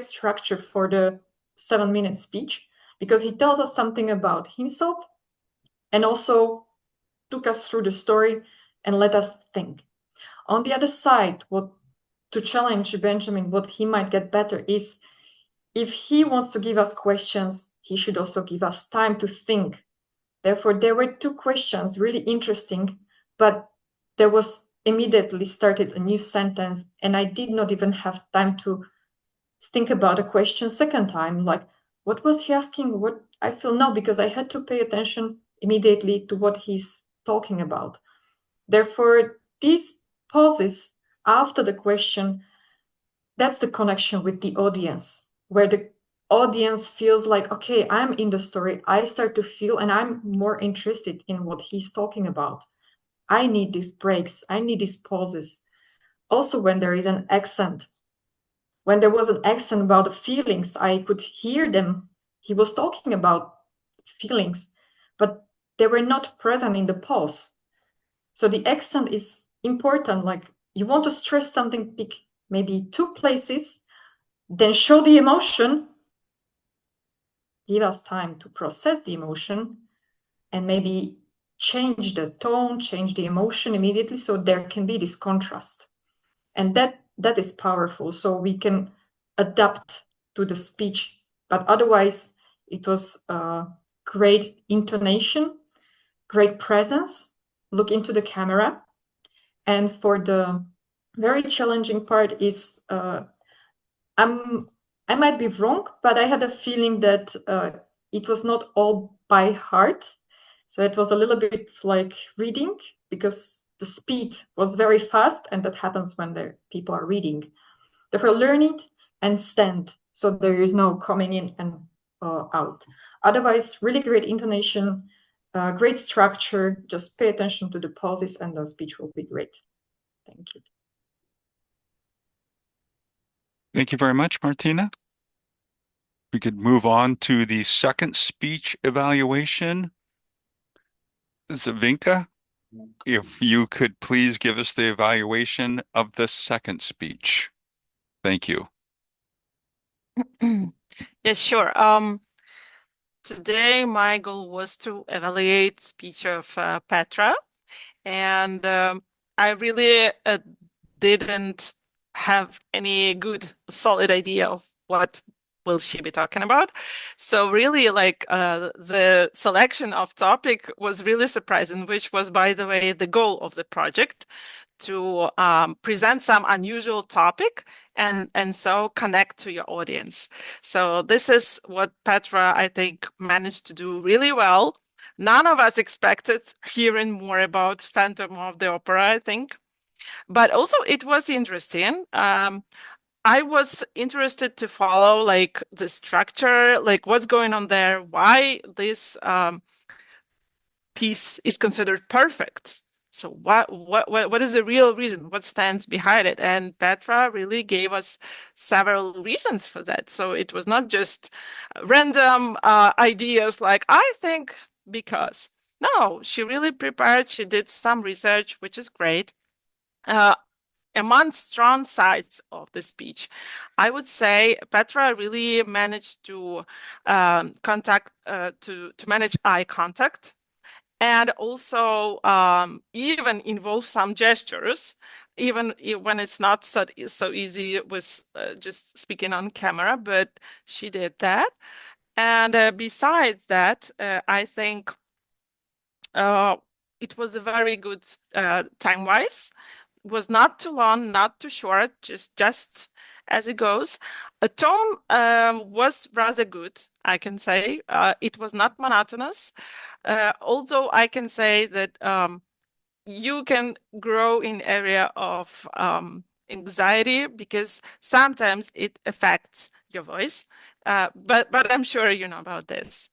S2: structure for the 7-minute speech, because he tells us something about himself and also took us through the story and let us think. On the other side, to challenge Benjamin, what he might get better is, if he wants to give us questions, he should also give us time to think. Therefore, there were 2 questions really interesting, but there was immediately started a new sentence, and I did not even have time to think about a question second time, like what was he asking, what I feel no, because I had to pay attention immediately to what he's talking about. Therefore, these pauses after the question, that's the connection with the audience, where the audience feels like, okay, I'm in the story, I start to feel, and I'm more interested in what he's talking about. I need these breaks, I need these pauses. Also, when there is an accent, when there was an accent about the feelings, I could hear them. He was talking about feelings, but they were not present in the pause. So the accent is important. Like, you want to stress something, pick maybe 2 places, then show the emotion, give us time to process the emotion, and maybe change the tone, change the emotion immediately, so there can be this contrast. And that is powerful, so we can adapt to the speech. But otherwise, it was great intonation, great presence, look into the camera. And for the very challenging part is, I might be wrong, but I had a feeling that it was not all by heart. So it was a little bit like reading, because the speed was very fast, and that happens when the people are reading. Therefore, learn it and stand, so there is no coming in and out. Otherwise, really great intonation, great structure. Just pay attention to the pauses, and the speech will be great. Thank you.
S5: Thank you very much, Martina. We could move on to the second speech evaluation. Zavinka, if you could please give us the evaluation of the second speech. Thank you.
S11: Yes, sure. Today my goal was to evaluate speech of Petra, and I really didn't have any good solid idea of what will she be talking about. So really, like the selection of topic was really surprising, which was, by the way, the goal of the project, to present some unusual topic and so connect to your audience. So this is what Petra, I think, managed to do really well. None of us expected hearing more about Phantom of the Opera, I think. But also it was interesting. I was interested to follow like the structure, like what's going on there, why this piece is considered perfect. So what is the real reason? What stands behind it? And Petra really gave us several reasons for that. So it was not just random ideas like, I think because. No, she really prepared. She did some research, which is great. Among strong sides of the speech, I would say Petra really managed to to manage eye contact, and also even involve some gestures, even when it's not so easy with just speaking on camera, but she did that. And besides that, I think it was a very good time-wise. Was not too long, not too short, just as it goes. A tone was rather good, I can say. It was not monotonous. Although I can say that you can grow in area of anxiety, because sometimes it affects your voice. But I'm sure you know about this.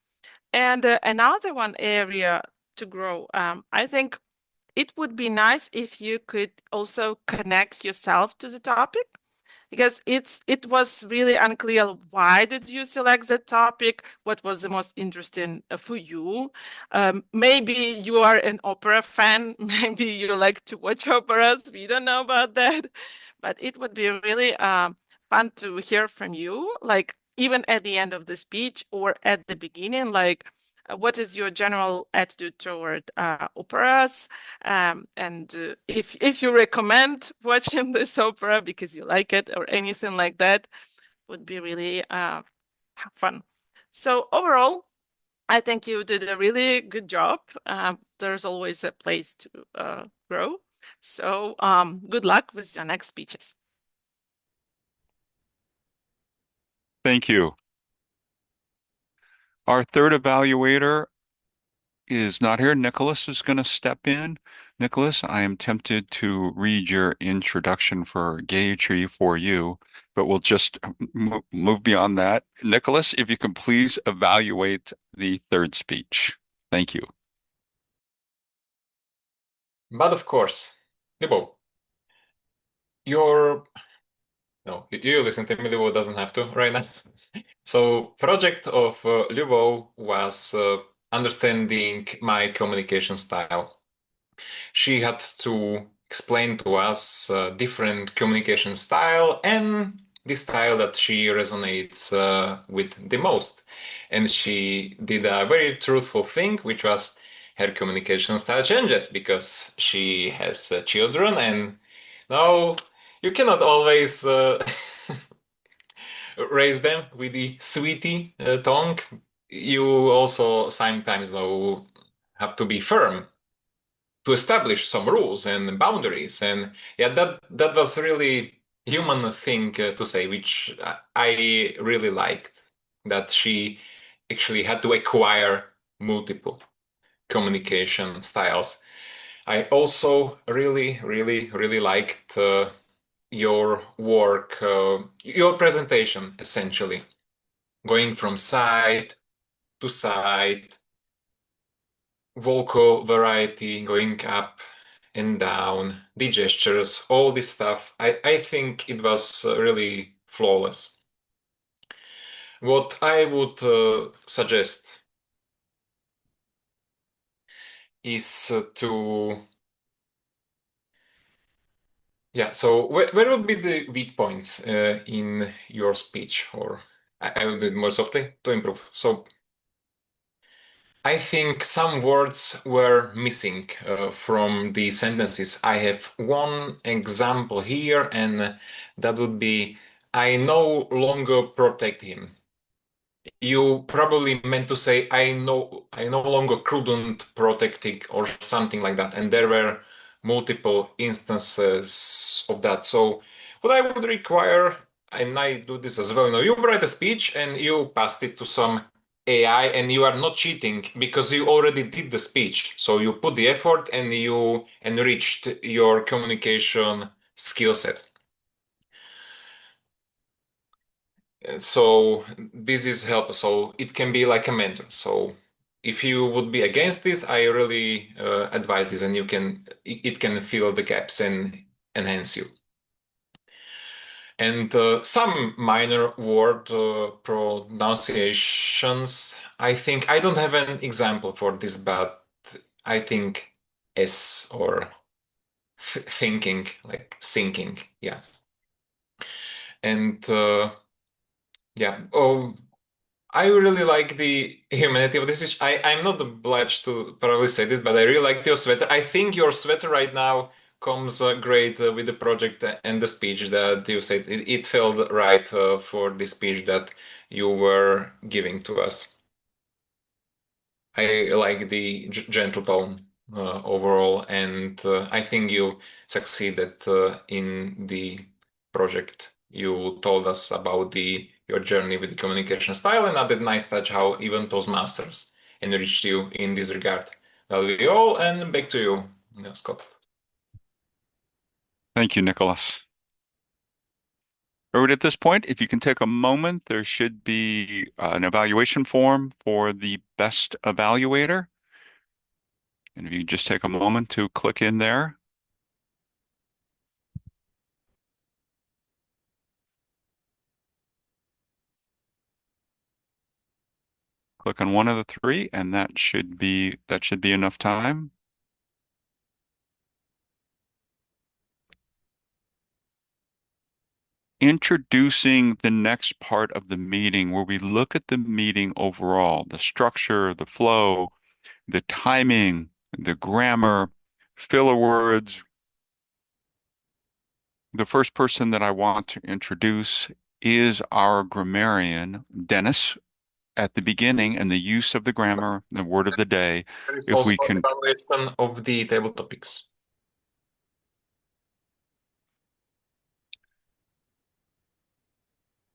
S11: And another one area to grow, I think it would be nice if you could also connect yourself to the topic, because it was really unclear why did you select that topic, what was the most interesting for you. Maybe you are an opera fan, maybe you like to watch operas, we don't know about that, but it would be really fun to hear from you, like even at the end of the speech or at the beginning, like what is your general attitude toward operas? And if you recommend watching this opera because you like it or anything like that, would be really fun. So overall, I think you did a really good job. There's always a place to grow. So good luck with your next speeches.
S5: Thank you. Our third evaluator is not here. Nicholas is going to step in. Nicholas, I am tempted to read your introduction for Gayatri for you, but we'll just move beyond that. Nicholas, if you can please evaluate the third speech. Thank you.
S6: But of course, Lyubov, no, you listen to me, Lyubov doesn't have to right now. So project of Lyubov was understanding my communication style. She had to explain to us different communication style and the style that she resonates with the most. And she did a very truthful thing, which was her communication style changes because she has children, and now you cannot always raise them with the sweetie tongue. You also sometimes though have to be firm to establish some rules and boundaries, and yeah, that was really human thing to say, which I really liked, that she actually had to acquire multiple communication styles. I also really liked your work, your presentation, essentially, going from side to side, vocal variety, going up and down, the gestures, all this stuff. I think it was really flawless. What I would suggest is so where would be the weak points in your speech? Or I will do it more softly to improve. So I think some words were missing from the sentences. I have one example here, and that would be, I no longer protect him. You probably meant to say, I no longer couldn't protect it, or something like that. And there were multiple instances of that. So what I would require, and I do this as well, you write a speech and you passed it to some AI, and you are not cheating because you already did the speech. So you put the effort and you enriched your communication skill set. So this is help. So it can be like a mentor. So if you would be against this, I really advise this, and it can fill the gaps and enhance you. And some minor word pronunciations. I think I don't have an example for this, but I think S or thinking, like sinking, yeah. And yeah. Oh, I really like the humanity of this speech. I'm not obliged to probably say this, but I really like your sweater. I think your sweater right now comes great with the project and the speech that you said. It felt right for the speech that you were giving to us. I like the gentle tone overall, and I think you succeeded in the project. You told us about your journey with the communication style, and added nice touch how even Toastmasters enriched you in this regard. That'll be all, and back to you, Scott.
S5: Thank you, Nicholas. All right, at this point, if you can take a moment, there should be an evaluation form for the best evaluator. And if you just take a moment to click in there. Click on one of the three, and that should be enough time. Introducing the next part of the meeting, where we look at the meeting overall, the structure, the flow, the timing, the grammar, filler words. The first person that I want to introduce is our grammarian, Dennis, at the beginning, and the use of the grammar, the word of the day.
S6: There is
S5: If
S6: also
S5: we can,
S6: evaluation of the table topics.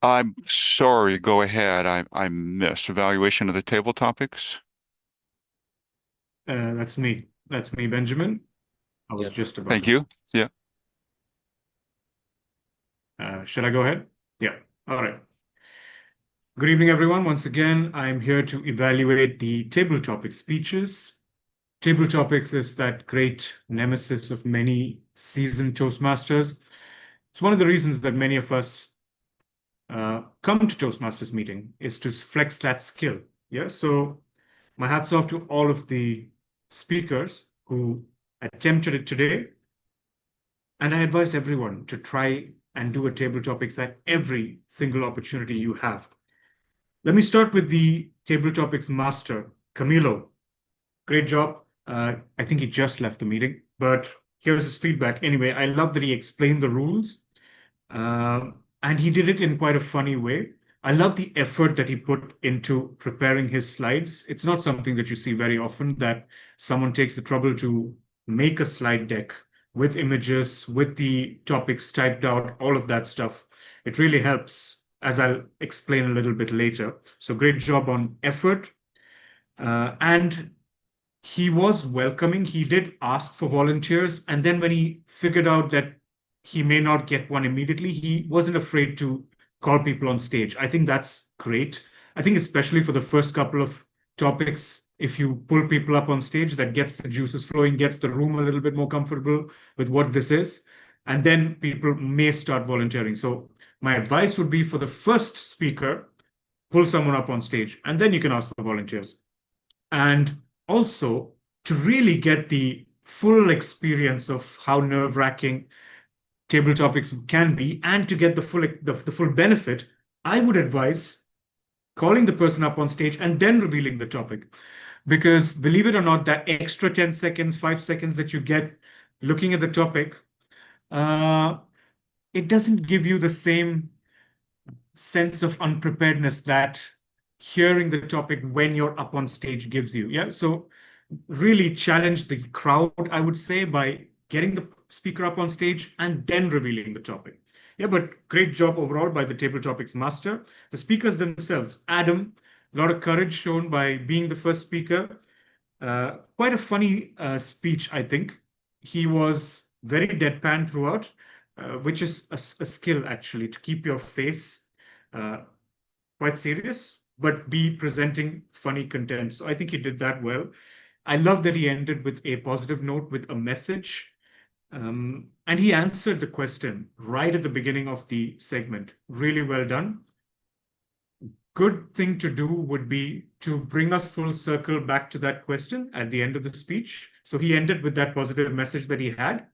S5: I'm sorry, go ahead. I missed evaluation of the table topics.
S8: That's me. That's me, Benjamin. I was
S6: Yeah.
S8: just about
S5: Thank
S8: to.
S5: you. Yeah.
S8: Should I go ahead? Yeah. All right. Good evening, everyone. Once again, I'm here to evaluate the table topic speeches. Table topics is that great nemesis of many seasoned Toastmasters. It's one of the reasons that many of us come to Toastmasters meeting is to flex that skill. Yeah. So my hats off to all of the speakers who attempted it today. And I advise everyone to try and do a table topics at every single opportunity you have. Let me start with the table topics master, Camilo. Great job. I think he just left the meeting, but here's his feedback. Anyway, I love that he explained the rules, and he did it in quite a funny way. I love the effort that he put into preparing his slides. It's not something that you see very often, that someone takes the trouble to make a slide deck with images, with the topics typed out, all of that stuff. It really helps, as I'll explain a little bit later. So great job on effort. And he was welcoming. He did ask for volunteers. And then when he figured out that he may not get one immediately, he wasn't afraid to call people on stage. I think that's great. I think especially for the first couple of topics, if you pull people up on stage, that gets the juices flowing, gets the room a little bit more comfortable with what this is. And then people may start volunteering. So my advice would be, for the first speaker, pull someone up on stage, and then you can ask for volunteers. And also, to really get the full experience of how nerve-wracking table topics can be, and to get the full benefit, I would advise calling the person up on stage and then revealing the topic. Because believe it or not, that extra 10 seconds, 5 seconds that you get looking at the topic, it doesn't give you the same sense of unpreparedness that hearing the topic when you're up on stage gives you. Yeah. So really challenge the crowd, I would say, by getting the speaker up on stage and then revealing the topic. Yeah, but great job overall by the Table Topics master. The speakers themselves, Adam, a lot of courage shown by being the first speaker. Quite a funny speech, I think. He was very deadpan throughout, which is a skill, actually, to keep your face quite serious, but be presenting funny content. So I think he did that well. I love that he ended with a positive note, with a message. And he answered the question right at the beginning of the segment. Really well done. Good thing to do would be to bring us full circle back to that question at the end of the speech. So he ended with that positive message that he had.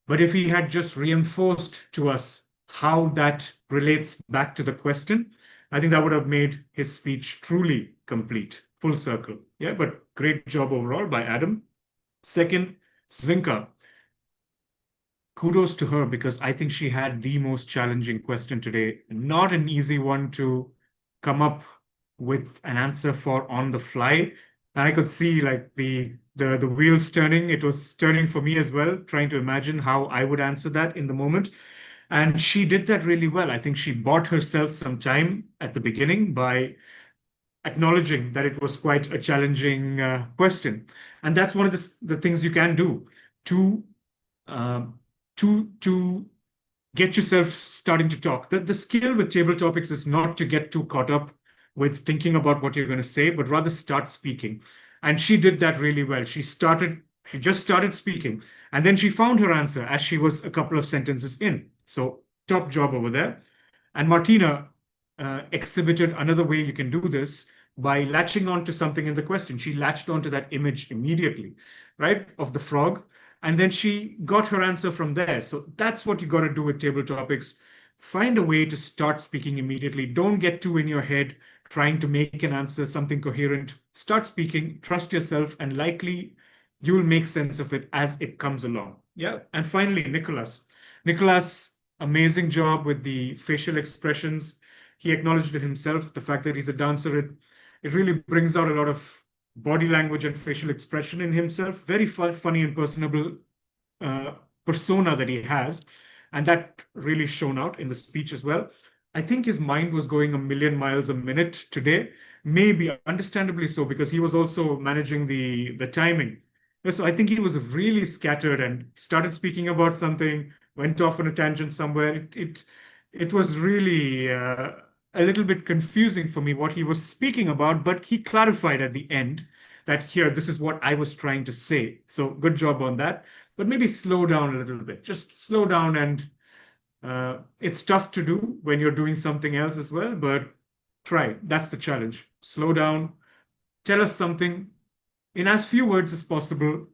S8: But if he had just reinforced to us how that relates back to the question, I think that would have made his speech truly complete, full circle. Yeah, but great job overall by Adam. Second, Svinka. Kudos to her, because I think she had the most challenging question today. Not an easy one to come up with an answer for on the fly. I could see like the wheels turning. It was turning for me as well, trying to imagine how I would answer that in the moment. And she did that really well. I think she bought herself some time at the beginning by acknowledging that it was quite a challenging question. And that's one of the things you can do to get yourself starting to talk. The skill with table topics is not to get too caught up with thinking about what you're going to say, but rather start speaking. And she did that really well. She just started speaking, and then she found her answer as she was a couple of sentences in. So top job over there. And Martina exhibited another way you can do this by latching on to something in the question. She latched onto that image immediately, right, of the frog. And then she got her answer from there. So that's what you got to do with table topics. Find a way to start speaking immediately. Don't get too in your head trying to make an answer, something coherent. Start speaking, trust yourself, and likely you'll make sense of it as it comes along. Yeah. And finally, Nicholas. Nicholas, amazing job with the facial expressions. He acknowledged it himself, the fact that he's a dancer. It really brings out a lot of body language and facial expression in himself. Very funny and personable persona that he has. And that really shone out in the speech as well. I think his mind was going a million miles a minute today, maybe understandably so, because he was also managing the timing. So I think he was really scattered and started speaking about something, went off on a tangent somewhere. It was really a little bit confusing for me what he was speaking about, but he clarified at the end that here, this is what I was trying to say. So good job on that, but maybe slow down a little bit, just slow down. And it's tough to do when you're doing something else as well, but try. That's the challenge. Slow down, tell us something in as few words as possible,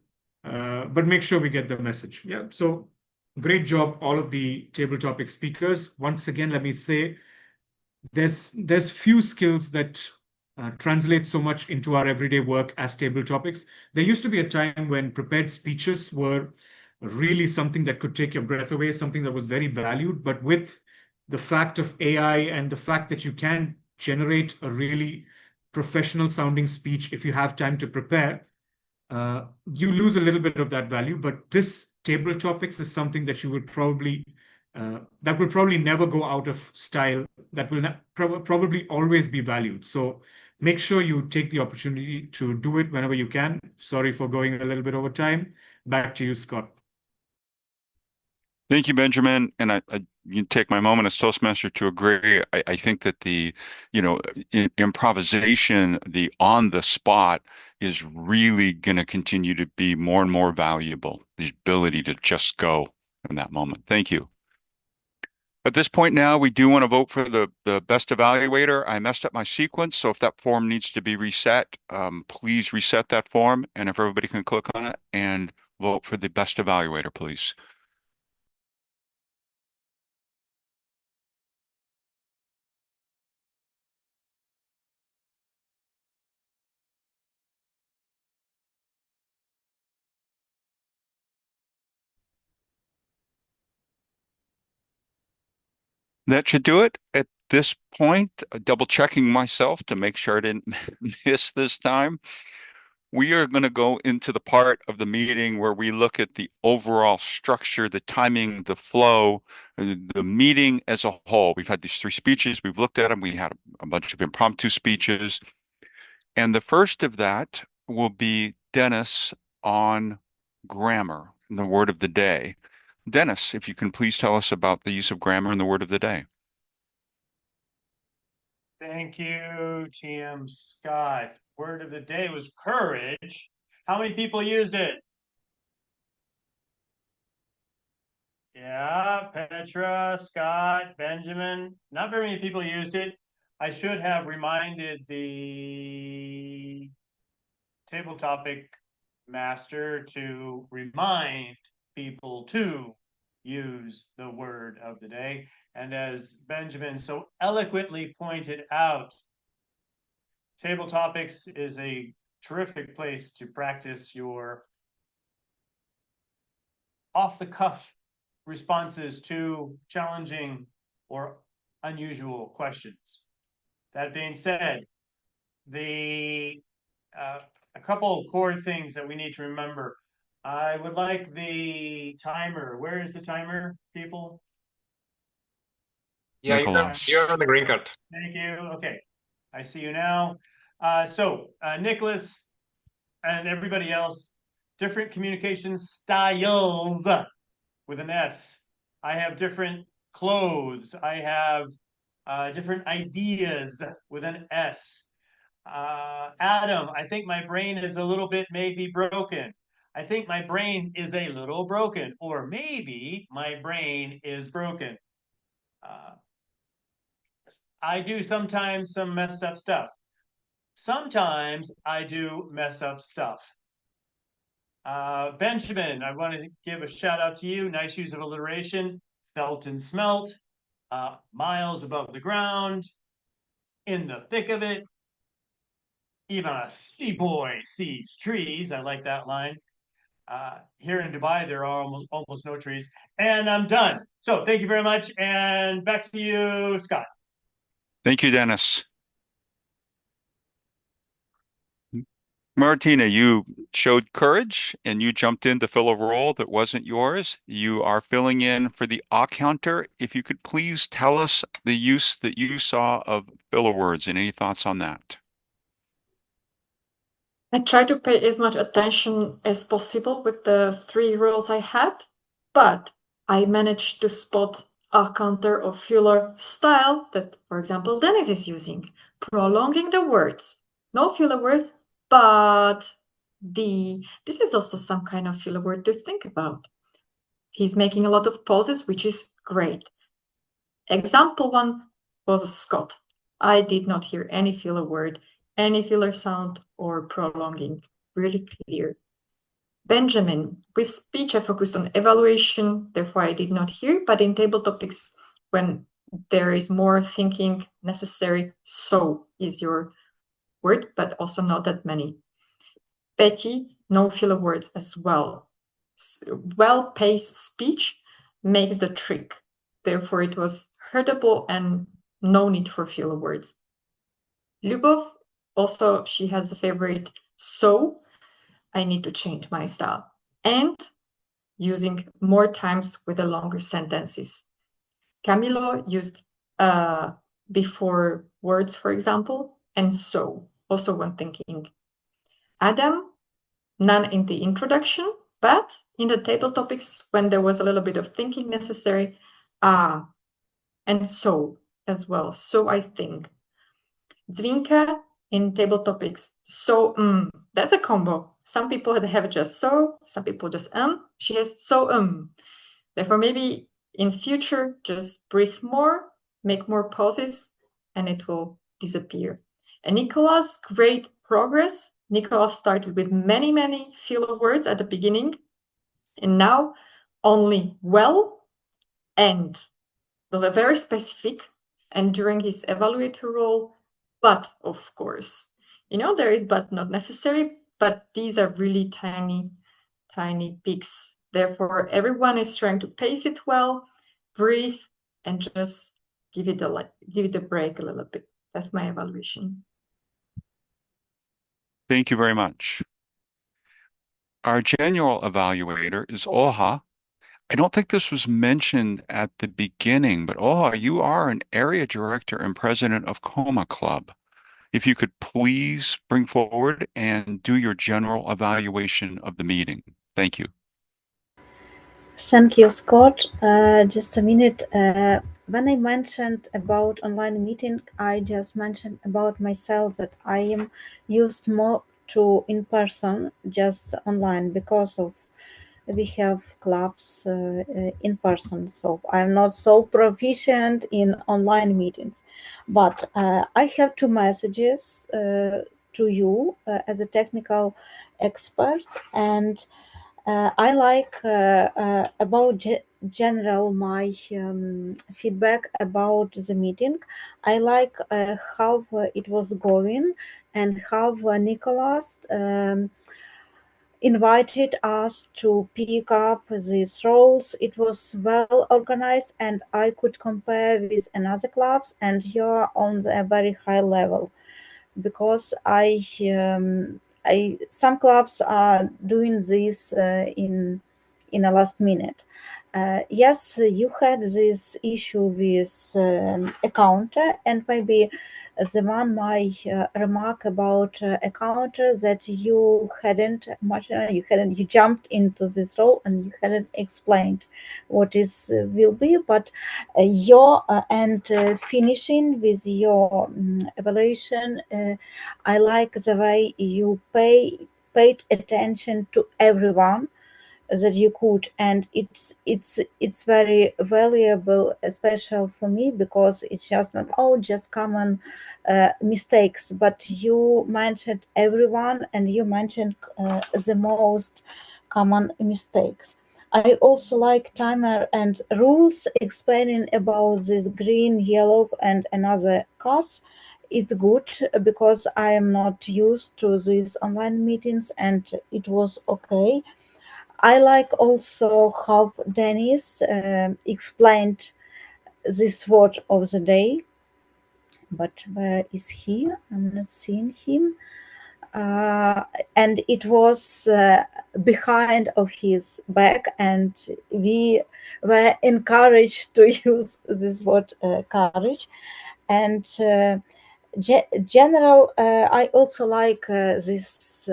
S8: but make sure we get the message. Yeah. So great job, all of the table topic speakers. Once again, let me say, there's few skills that translate so much into our everyday work as table topics. There used to be a time when prepared speeches were really something that could take your breath away, something that was very valued. But with the fact of AI and the fact that you can generate a really professional sounding speech if you have time to prepare, you lose a little bit of that value. But this table topics is something that you would probably that will probably never go out of style, that will probably always be valued. So make sure you take the opportunity to do it whenever you can. Sorry for going a little bit over time. Back to you, Scott.
S5: Thank you, Benjamin. And I you take my moment as Toastmaster to agree. I think that the, improvisation, the on the spot is really going to continue to be more and more valuable. The ability to just go in that moment. Thank you. At this point now, we do want to vote for the best evaluator. I messed up my sequence, so if that form needs to be reset, please reset that form. And if everybody can click on it and vote for the best evaluator, please. That should do it. At this point, double checking myself to make sure I didn't miss this time. We are going to go into the part of the meeting where we look at the overall structure, the timing, the flow, the meeting as a whole. We've had these 3 speeches. We've looked at them. We had a bunch of impromptu speeches. And the first of that will be Dennis on grammar, the word of the day. Dennis, if you can please tell us about the use of grammar in the word of the day.
S7: Thank you, TM Scott. Word of the day was courage. How many people used it? Yeah, Petra, Scott, Benjamin. Not very many people used it. I should have reminded the table topic master to remind people to use the word of the day. And as Benjamin so eloquently pointed out, Table Topics is a terrific place to practice your off-the-cuff responses to challenging or unusual questions. That being said, a couple of core things that we need to remember. I would like the timer. Where is the timer, people?
S6: Yeah, you're on the green card.
S7: Thank you. Okay, I see you now. Nicholas and everybody else, different communication styles with an S. I have different clothes. I have different ideas with an S. Adam, I think my brain is a little bit maybe broken. I think my brain is a little broken, or maybe my brain is broken. I do sometimes some messed up stuff. Sometimes I do mess up stuff. Benjamin, I want to give a shout out to you. Nice use of alliteration. Felt and smelt. Miles above the ground. In the thick of it. Even a city boy sees trees. I like that line. Here in Dubai, there are almost no trees. And I'm done. So thank you very much. And back to you, Scott.
S5: Thank you, Dennis. Martina, you showed courage and you jumped in to fill a role that wasn't yours. You are filling in for the counter. If you could please tell us the use that you saw of filler words and any thoughts on that.
S2: I tried to pay as much attention as possible with the 3 roles I had, but I managed to spot a counter of filler style that, for example, Dennis is using, prolonging the words. No filler words, but this is also some kind of filler word to think about. He's making a lot of pauses, which is great. Example 1 was Scott. I did not hear any filler word, any filler sound or prolonging, really clear. Benjamin, with speech I focused on evaluation, therefore I did not hear, but in table topics, when there is more thinking necessary, so is your word, but also not that many. Betty, no filler words as well. Well-paced speech makes the trick. Therefore, it was heardable and no need for filler words. Lyubov, also, she has a favorite, so I need to change my style. And using more times with the longer sentences. Camilo used before words, for example, and so, also when thinking. Adam, none in the introduction, but in the table topics, when there was a little bit of thinking necessary, and so as well. So I think. Dzvinka in table topics. So, that's a combo. Some people have just so, some people just She has so, Therefore, maybe in future, just breathe more, make more pauses, and it will disappear. And Nicholas, great progress. Nicholas started with many, many filler words at the beginning, and now only well and very specific. And during his evaluator role, but of course, there is but not necessary, but these are really tiny, tiny peaks. Therefore, everyone is trying to pace it well, breathe, and just give it a break a little bit. That's my evaluation.
S5: Thank you very much. Our general evaluator is Olha. I don't think this was mentioned at the beginning, but Olha, you are an area director and president of Coma Club. If you could please bring forward and do your general evaluation of the meeting. Thank you.
S4: Thank you, Scott. Just a minute. When I mentioned about online meeting, I just mentioned about myself that I am used more to in person, just online, because of we have clubs in person. So I'm not so proficient in online meetings. But I have two messages to you as a technical expert, and I like about general my feedback about the meeting. I like how it was going and how Nicholas invited us to pick up these roles. It was well organized, and I could compare with another clubs, and you're on a very high level, because some clubs are doing this in a last minute. Yes, you had this issue with a counter, and maybe the one my remark about a counter that you hadn't much, you jumped into this role and you hadn't explained what is will be, but your and finishing with your evaluation, I like the way you paid attention to everyone that you could, and it's very valuable, especially for me, because it's just not just common mistakes, but you mentioned everyone and you mentioned the most common mistakes. I also like timer and rules explaining about this green, yellow, and another cards. It's good because I am not used to these online meetings, and it was okay. I like also how Dennis explained this word of the day, but where is he? I'm not seeing him. And it was behind of his back, and we were encouraged to use this word courage. And general, I also like this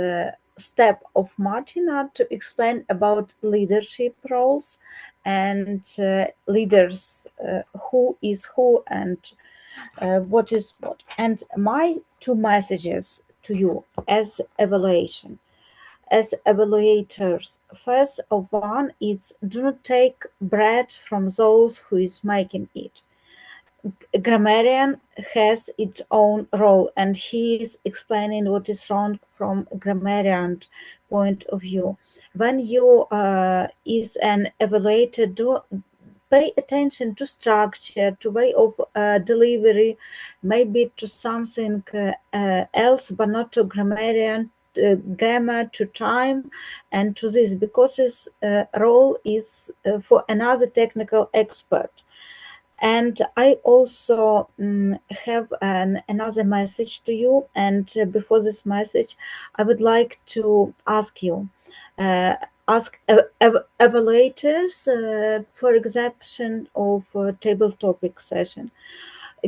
S4: step of Martina to explain about leadership roles and leaders, who is who and what is what. And my two messages to you as evaluation, as evaluators. First of one, it's do not take bread from those who is making it. Grammarian has its own role, and he is explaining what is wrong from a grammarian point of view. When you is an evaluator, pay attention to structure, to way of delivery, maybe to something else, but not to grammar, to time, and to this, because his role is for another technical expert. And I also have another message to you. And before this message, I would like to ask you, ask evaluators, for example, of table topic session.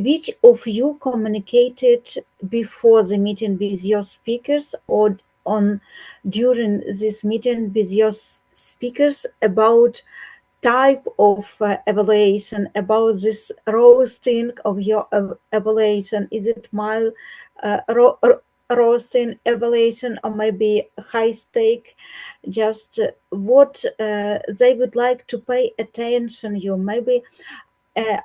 S4: Which of you communicated before the meeting with your speakers or on during this meeting with your speakers about type of evaluation, about this roasting of your evaluation? Is it mild roasting evaluation, or maybe high stake? Just what they would like to pay attention you. Maybe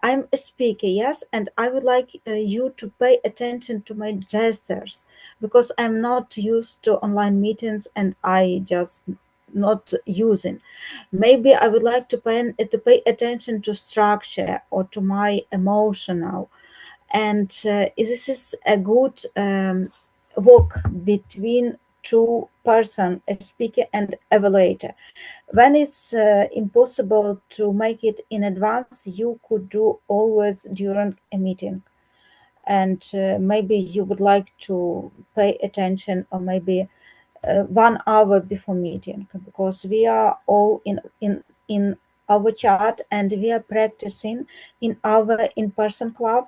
S4: I'm a speaker, yes, and I would like you to pay attention to my gestures, because I'm not used to online meetings and I just not using. Maybe I would like to pay attention to structure or to my emotional. And this is a good work between two person, a speaker and evaluator. When it's impossible to make it in advance, you could do always during a meeting. And maybe you would like to pay attention, or maybe 1 hour before meeting, because we are all in our chat and we are practicing in our in-person club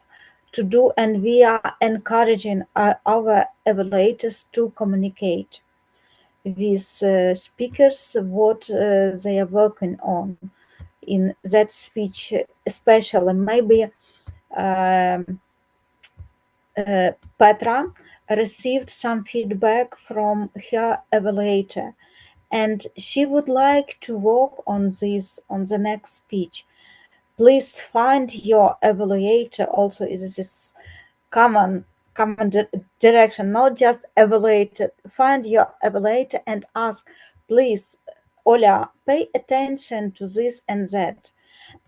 S4: to do, and we are encouraging our evaluators to communicate with speakers what they are working on in that speech, especially. Maybe Petra received some feedback from her evaluator, and she would like to work on this on the next speech. Please find your evaluator also. Is this common direction, not just evaluate. Find your evaluator and ask, please, Oля, pay attention to this and that.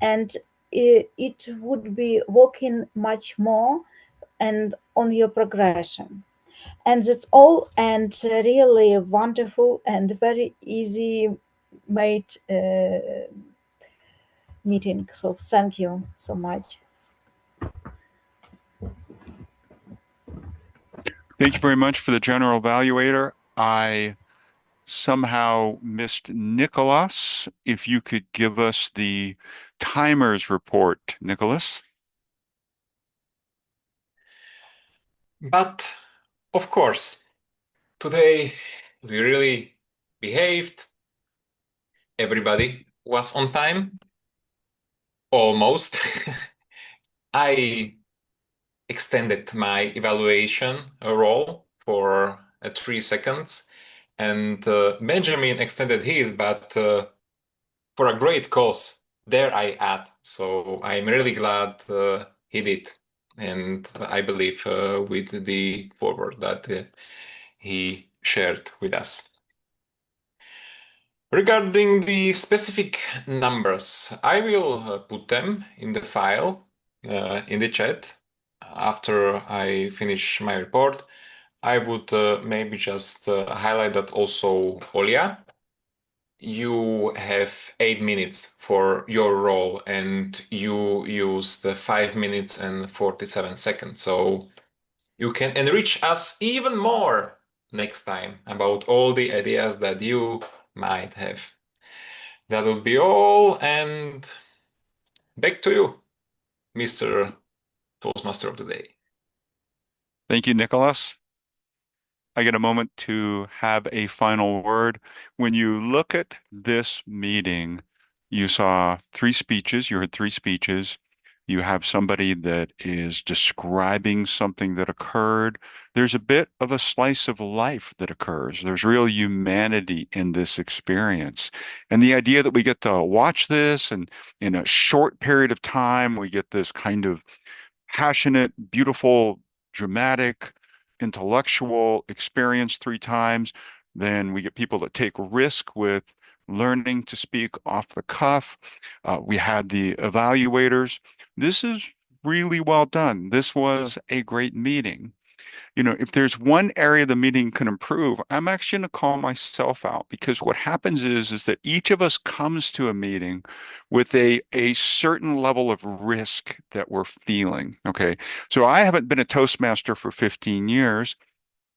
S4: And it would be working much more and on your progression. And that's all, and really wonderful and very easy made meeting. So thank you so much.
S5: Thank you very much for the general evaluator. I somehow missed Nicholas. If you could give us the timers report, Nicholas.
S6: But of course, today we really behaved. Everybody was on time, almost. I extended my evaluation role for 3 seconds, and Benjamin extended his, but for a great cause, dare I add. So I'm really glad he did, and I believe with the forward that he shared with us. Regarding the specific numbers, I will put them in the file in the chat after I finish my report. I would maybe just highlight that also, Olia, you have 8 minutes for your role and you used 5 minutes and 47 seconds. So you can enrich us even more next time about all the ideas that you might have. That will be all, and back to you, Mr. Toastmaster of the Day.
S5: Thank you, Nicholas. I get a moment to have a final word. When you look at this meeting, you saw 3 speeches, you heard 3 speeches. You have somebody that is describing something that occurred. There's a bit of a slice of life that occurs. There's real humanity in this experience. And the idea that we get to watch this and in a short period of time, we get this kind of passionate, beautiful, dramatic, intellectual experience 3 times. Then we get people that take risk with learning to speak off the cuff. We had the evaluators. This is really well done. This was a great meeting. You know, if there's one area the meeting can improve, I'm actually going to call myself out, because what happens is that each of us comes to a meeting with a certain level of risk that we're feeling. Okay. So I haven't been a Toastmaster for 15 years,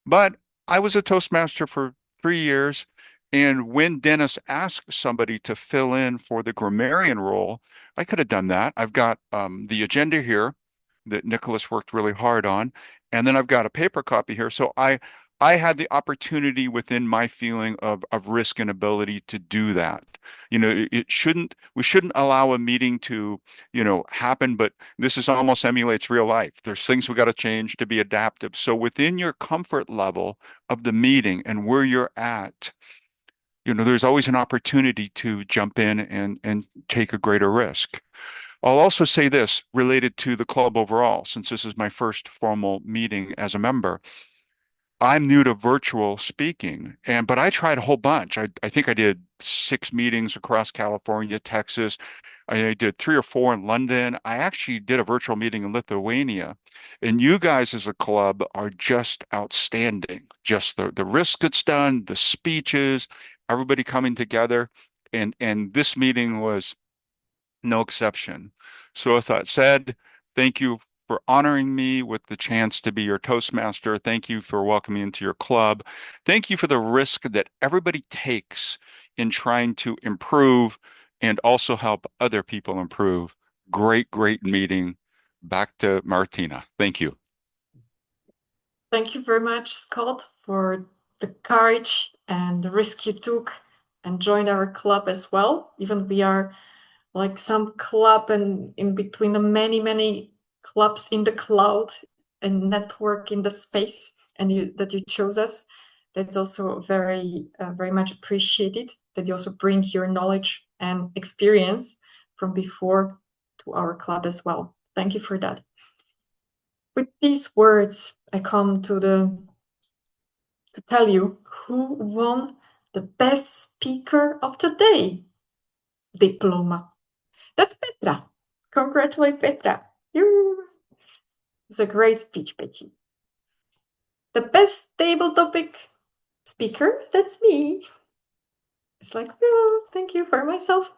S5: but I was a Toastmaster for 3 years. And when Dennis asked somebody to fill in for the grammarian role, I could have done that. I've got the agenda here that Nicholas worked really hard on, and then I've got a paper copy here. So I had the opportunity within my feeling of risk and ability to do that. You know, we shouldn't allow a meeting to, happen, but this is almost emulates real life. There's things we got to change to be adaptive. So within your comfort level of the meeting and where you're at, there's always an opportunity to jump in and take a greater risk. I'll also say this related to the club overall, since this is my first formal meeting as a member. I'm new to virtual speaking, but I tried a whole bunch. I think I did 6 meetings across California, Texas. I did 3 or 4 in London. I actually did a virtual meeting in Lithuania. And you guys as a club are just outstanding. Just the risk that's done, the speeches, everybody coming together. And this meeting was no exception. So with that said, thank you for honoring me with the chance to be your Toastmaster. Thank you for welcoming me into your club. Thank you for the risk that everybody takes in trying to improve and also help other people improve. Great, great meeting. Back to Martina. Thank you.
S2: Thank you very much, Scott, for the courage and the risk you took and joined our club as well. Even we are like some club and in between the many clubs in the cloud and network in the space, and that you chose us. That's also very much appreciated, that you also bring your knowledge and experience from before to our club as well. Thank you for that. With these words, I come to tell you who won the best speaker of the day diploma. That's Petra. Congratulate Petra. It's a great speech, Betty. The best table topic speaker, that's me. It's like, oh, thank you for myself.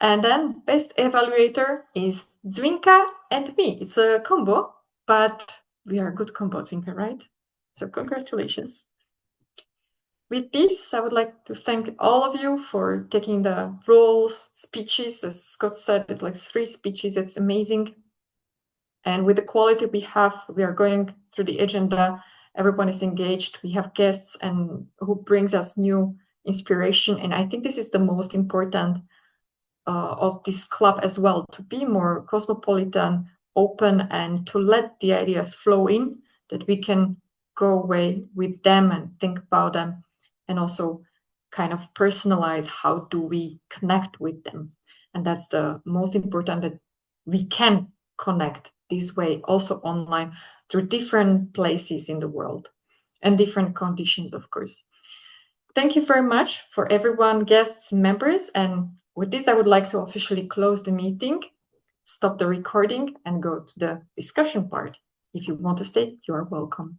S2: And then best evaluator is Zwinka and me. It's a combo, but we are a good combo, Zwinka, right? So congratulations. With this, I would like to thank all of you for taking the roles, speeches. As Scott said, it's like 3 speeches. It's amazing. And with the quality we have, we are going through the agenda. Everyone is engaged. We have guests and who brings us new inspiration. And I think this is the most important of this club as well, to be more cosmopolitan, open, and to let the ideas flow in, that we can go away with them and think about them, and also kind of personalize how do we connect with them. And that's the most important, that we can connect this way also online through different places in the world and different conditions, of course. Thank you very much for everyone, guests, members. And with this, I would like to officially close the meeting, stop the recording, and go to the discussion part. If you want to stay, you are welcome.